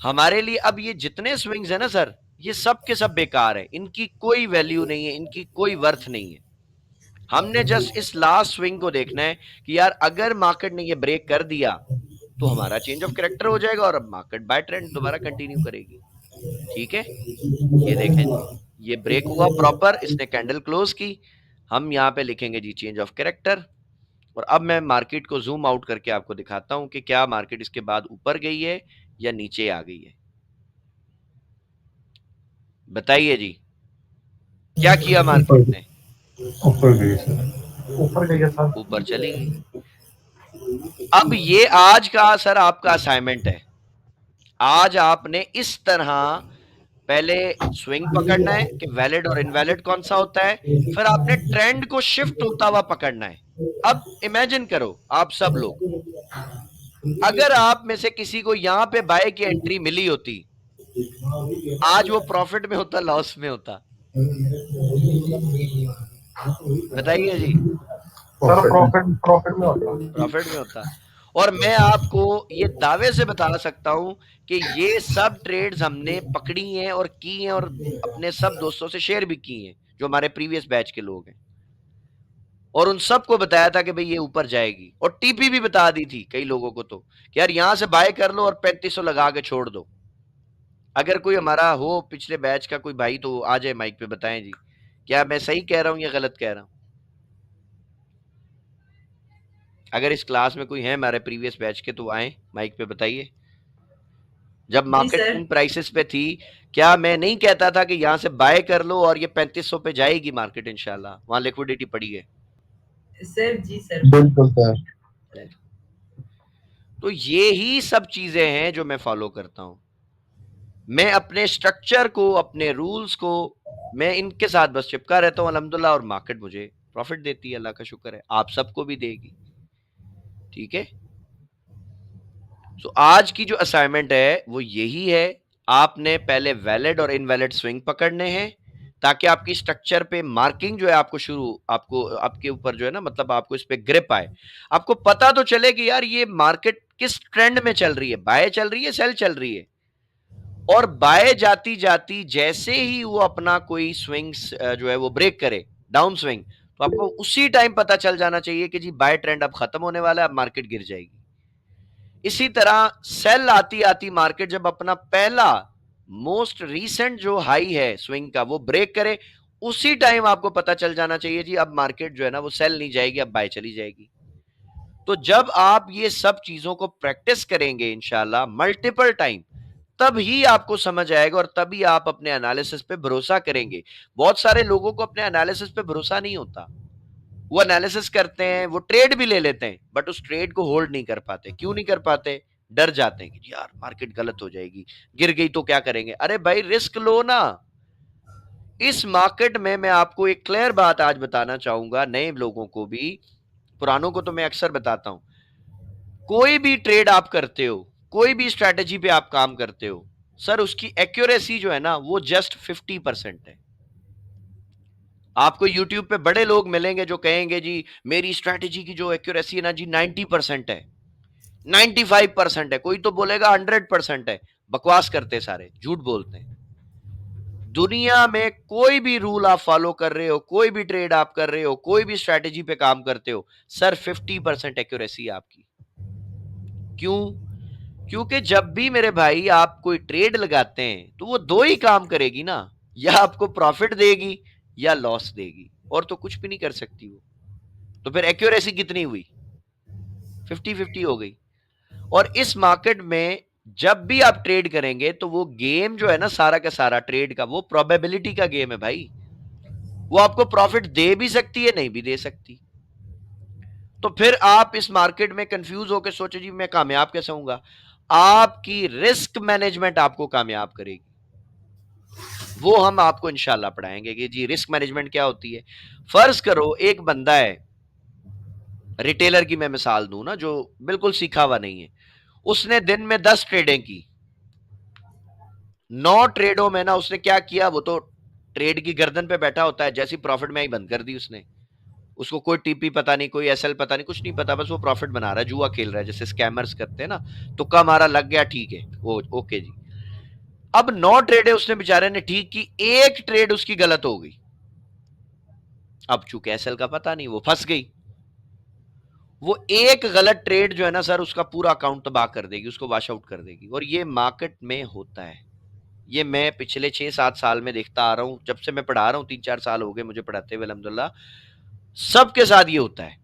हमारे लिए। अब ये जितने स्विंग्स है ना सर, ये सब के सब बेकार है, इनकी कोई वैल्यू नहीं है, इनकी कोई वर्थ नहीं है। हमने जस्ट इस लास्ट स्विंग को देखना है कि यार अगर मार्केट ने ये ब्रेक कर दिया तो हमारा चेंज ऑफ कैरेक्टर हो जाएगा और अब मार्केट बाय ट्रेंड दोबारा कंटिन्यू करेगी। ठीक है, ये देखें जी, ये ब्रेक हुआ प्रॉपर, इसने कैंडल क्लोज की, हम यहाँ पे लिखेंगे जी चेंज ऑफ कैरेक्टर। और अब मैं मार्केट को जूम आउट करके आपको दिखाता हूं कि क्या मार्केट इसके बाद ऊपर गई है या नीचे आ गई है। बताइए जी, क्या किया मार्केट ने? ऊपर गई सर, ऊपर गई है सर, ऊपर चली गई। अब ये आज का सर आपका असाइनमेंट है। आज आपने इस तरह पहले स्विंग पकड़ना है कि वैलिड और इनवैलिड कौन सा होता है, फिर आपने ट्रेंड को शिफ्ट होता हुआ पकड़ना है। अब इमेजिन करो आप सब लोग, अगर आप में से किसी को यहां पे बाय की एंट्री मिली होती, आज वो प्रॉफिट में होता, लॉस में होता? बताइए जी। सर प्रॉफिट में होता, प्रॉफिट में होता। और मैं आपको ये दावे से बता सकता हूं कि ये सब ट्रेड्स हमने पकड़ी हैं और की हैं और अपने सब दोस्तों से शेयर भी की हैं जो हमारे प्रीवियस बैच के लोग हैं, और उन सबको बताया था कि भाई ये ऊपर जाएगी, और टीपी भी बता दी थी कई लोगों को तो कि यार यहां से बाय कर लो और 3500 लगा के छोड़ दो। अगर कोई हमारा हो पिछले बैच का कोई भाई तो आ जाए माइक पे, बताएं जी क्या मैं सही कह रहा हूं या गलत कह रहा हूं। अगर इस क्लास में कोई है हमारे प्रीवियस बैच के तो आए माइक पे, बताइए। जब मार्केट इन प्राइसेस पे थी, क्या मैं नहीं कहता था कि यहां से बाय कर लो और ये 3500 पे जाएगी मार्केट इंशाल्लाह, वहां लिक्विडिटी पड़ी है सर? जी सर, बिल्कुल सर। तो ये ही सब चीजें हैं जो मैं फॉलो करता हूं। मैं अपने स्ट्रक्चर को, अपने रूल्स को, मैं इनके साथ बस चिपका रहता हूं अल्हम्दुलिल्लाह, और मार्केट मुझे प्रॉफिट देती है, अल्लाह का शुक्र है, आप सबको भी देगी। ठीक है, तो आज की जो असाइनमेंट है वो यही है, आपने पहले वैलिड और इनवैलिड स्विंग पकड़ने हैं ताकि आपकी स्ट्रक्चर पे मार्किंग जो है आपको आपके ऊपर जो है ना, मतलब आपको इस पे ग्रिप आए, आपको पता तो चले कि यार ये मार्केट किस ट्रेंड में चल रही है, बाय चल रही है, सेल चल रही है। और बाय जाती जाती जैसे ही वो अपना कोई स्विंग्स जो है वो ब्रेक करे, डाउन स्विंग, तो आपको उसी टाइम पता चल जाना चाहिए कि जी बाय ट्रेंड अब खत्म होने वाला है, अब मार्केट गिर जाएगी। इसी तरह सेल आती आती मार्केट जब अपना पहला मोस्ट रीसेंट जो हाई है स्विंग का वो ब्रेक करे, उसी टाइम आपको पता चल जाना चाहिए जी अब मार्केट जो है ना वो सेल नहीं जाएगी, अब बाय चली जाएगी। तो जब आप ये सब चीजों को प्रैक्टिस करेंगे इंशाल्लाह मल्टीपल टाइम, तब ही आपको समझ आएगा और तभी आप अपने एनालिसिस पे भरोसा करेंगे। बहुत सारे लोगों को अपने एनालिसिस पे भरोसा नहीं होता, वो एनालिसिस करते हैं, वो ट्रेड भी ले लेते हैं, बट उस ट्रेड को होल्ड नहीं कर पाते। क्यों नहीं कर पाते? डर जाते हैं कि यार मार्केट गलत हो जाएगी, गिर गई तो क्या करेंगे। अरे भाई रिस्क लो ना। इस मार्केट में मैं आपको एक क्लियर बात आज बताना चाहूंगा, नए लोगों को भी, पुरानों को तो मैं अक्सर बताता हूं, कोई भी ट्रेड आप करते हो, कोई भी स्ट्रैटेजी पे आप काम करते हो, सर उसकी एक्यूरेसी जो है ना वो जस्ट 50% है। आपको YouTube पे बड़े लोग मिलेंगे जो कहेंगे जी मेरी स्ट्रैटेजी की जो एक्यूरेसी है ना जी 90% है, 95% है, कोई तो बोलेगा 100% है। बकवास करते सारे, झूठ बोलते हैं। दुनिया में कोई भी रूल आप फॉलो कर रहे हो, कोई भी ट्रेड आप कर रहे हो, कोई भी स्ट्रैटेजी पे काम करते हो, सर 50% एक्यूरेसी आपकी। क्यों? क्योंकि जब भी मेरे भाई आप कोई ट्रेड लगाते हैं तो वो दो ही काम करेगी ना, या आपको प्रॉफिट देगी या लॉस देगी, और तो कुछ भी नहीं कर सकती वो। तो फिर एक्यूरेसी कितनी हुई? 50-50 हो गई। और इस मार्केट में जब भी आप ट्रेड करेंगे तो वो गेम जो है ना सारा का सारा ट्रेड का, वो प्रोबेबिलिटी का गेम है भाई। वो आपको प्रॉफिट दे भी सकती है, नहीं भी दे सकती। तो फिर आप इस मार्केट में कंफ्यूज होकर सोचे जी मैं कामयाब कैसे होऊंगा। आपकी रिस्क मैनेजमेंट आपको कामयाब करेगी, वो हम आपको इंशाल्लाह पढ़ाएंगे कि जी रिस्क मैनेजमेंट क्या होती है। फर्ज करो एक बंदा है, रिटेलर की मैं मिसाल दूं ना, जो बिल्कुल सीखा हुआ नहीं है, उसने दिन में 10 ट्रेडें की, 9 ट्रेडों में ना उसने क्या किया, वो तो ट्रेड की गर्दन पे बैठा होता है, जैसी प्रॉफिट में ही बंद कर दी उसने। उसको कोई टीपी पता नहीं, कोई एसएल पता नहीं, कुछ नहीं पता, बस वो प्रॉफिट बना रहा है, जुआ खेल रहा है जैसे स्कैमर्स करते हैं ना। तुक्का मारा लग गया, ठीक है, वो ओके जी। अब 9 ट्रेडें उसने बेचारे ने ठीक की, एक ट्रेड उसकी गलत हो गई। अब चूंकि एसएल का पता नहीं, वो फंस गई। वो एक गलत ट्रेड जो है ना सर, उसका पूरा अकाउंट तबाह कर देगी, उसको वॉश आउट कर देगी। और ये मार्केट में होता है। ये मैं पिछले 6-7 साल में देखता आ रहा हूं, जब से मैं पढ़ा रहा हूं, 3-4 साल हो गए मुझे पढ़ाते हुए अल्हम्दुलिल्लाह। सबके साथ ये होता है,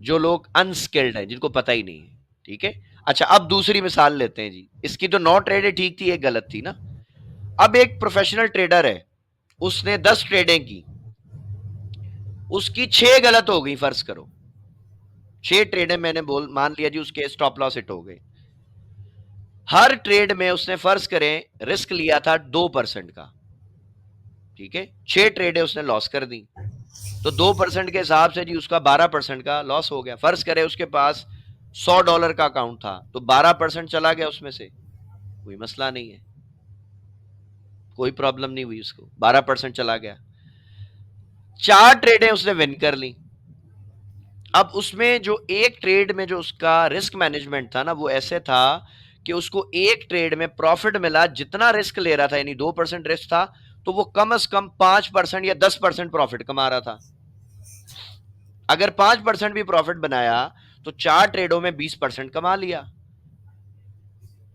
जो लोग अनस्किल्ड हैं, जिनको पता ही नहीं है। ठीक है, अच्छा अब दूसरी मिसाल लेते हैं जी। इसकी तो 9 ट्रेडें ठीक थी, एक गलत थी ना। अब एक प्रोफेशनल ट्रेडर है, उसने 10 ट्रेडें की, उसकी 6 गलत हो गई। फर्ज करो 6 ट्रेडें मैंने मान लिया जी उसके स्टॉप लॉस हिट हो गए। हर ट्रेड में उसने फर्ज करें रिस्क लिया था 2% का। ठीक है, 6 ट्रेडें उसने लॉस कर दी, तो 2% के हिसाब से जी उसका 12% का लॉस हो गया। फर्ज करें उसके पास $100 का अकाउंट था, तो 12% चला गया उसमें से, कोई मसला नहीं है, कोई प्रॉब्लम नहीं हुई उसको, 12% चला गया। 4 ट्रेडें उसने विन कर ली। अब उसमें जो एक ट्रेड में जो उसका रिस्क मैनेजमेंट था ना, वो ऐसे था कि उसको एक ट्रेड में प्रॉफिट मिला, जितना रिस्क ले रहा था, यानी 2% रिस्क था, तो वो कम से कम 5% या 10% प्रॉफिट कमा रहा था। अगर 5% भी प्रॉफिट बनाया तो 4 ट्रेडों में 20% कमा लिया।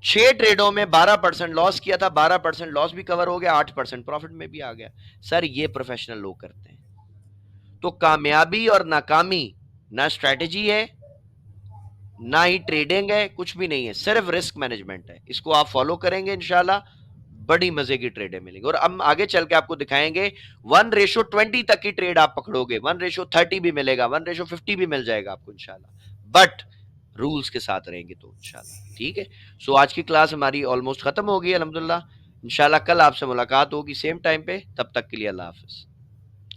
6 ट्रेडों में 12% लॉस किया था, 12% लॉस भी कवर हो गया, 8% प्रॉफिट में भी आ गया। सर ये प्रोफेशनल लोग करते हैं। तो कामयाबी और नाकामी ना स्ट्रेटेजी है, ना ही ट्रेडिंग है, कुछ भी नहीं है, सिर्फ रिस्क मैनेजमेंट है। इसको आप फॉलो करेंगे इंशाल्लाह बड़ी मजे की ट्रेडें मिलेंगी। और हम आगे चल के आपको दिखाएंगे 1:20 तक की ट्रेड आप पकड़ोगे, 1:30 भी मिलेगा, 1:50 भी मिल जाएगा आपको इंशाल्लाह, बट रूल्स के साथ रहेंगे तो इंशाल्लाह। ठीक है, सो आज की क्लास हमारी ऑलमोस्ट खत्म हो गई अल्हम्दुलिल्लाह। इंशाल्लाह कल आपसे मुलाकात होगी सेम टाइम पे, तब तक के लिए अल्लाह हाफिज।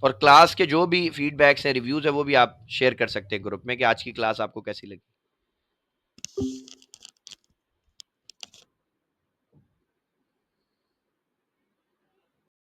और क्लास के जो भी फीडबैक्स है, रिव्यूज है, वो भी आप शेयर कर सकते हैं ग्रुप में कि आज की क्लास आपको कैसी लगी।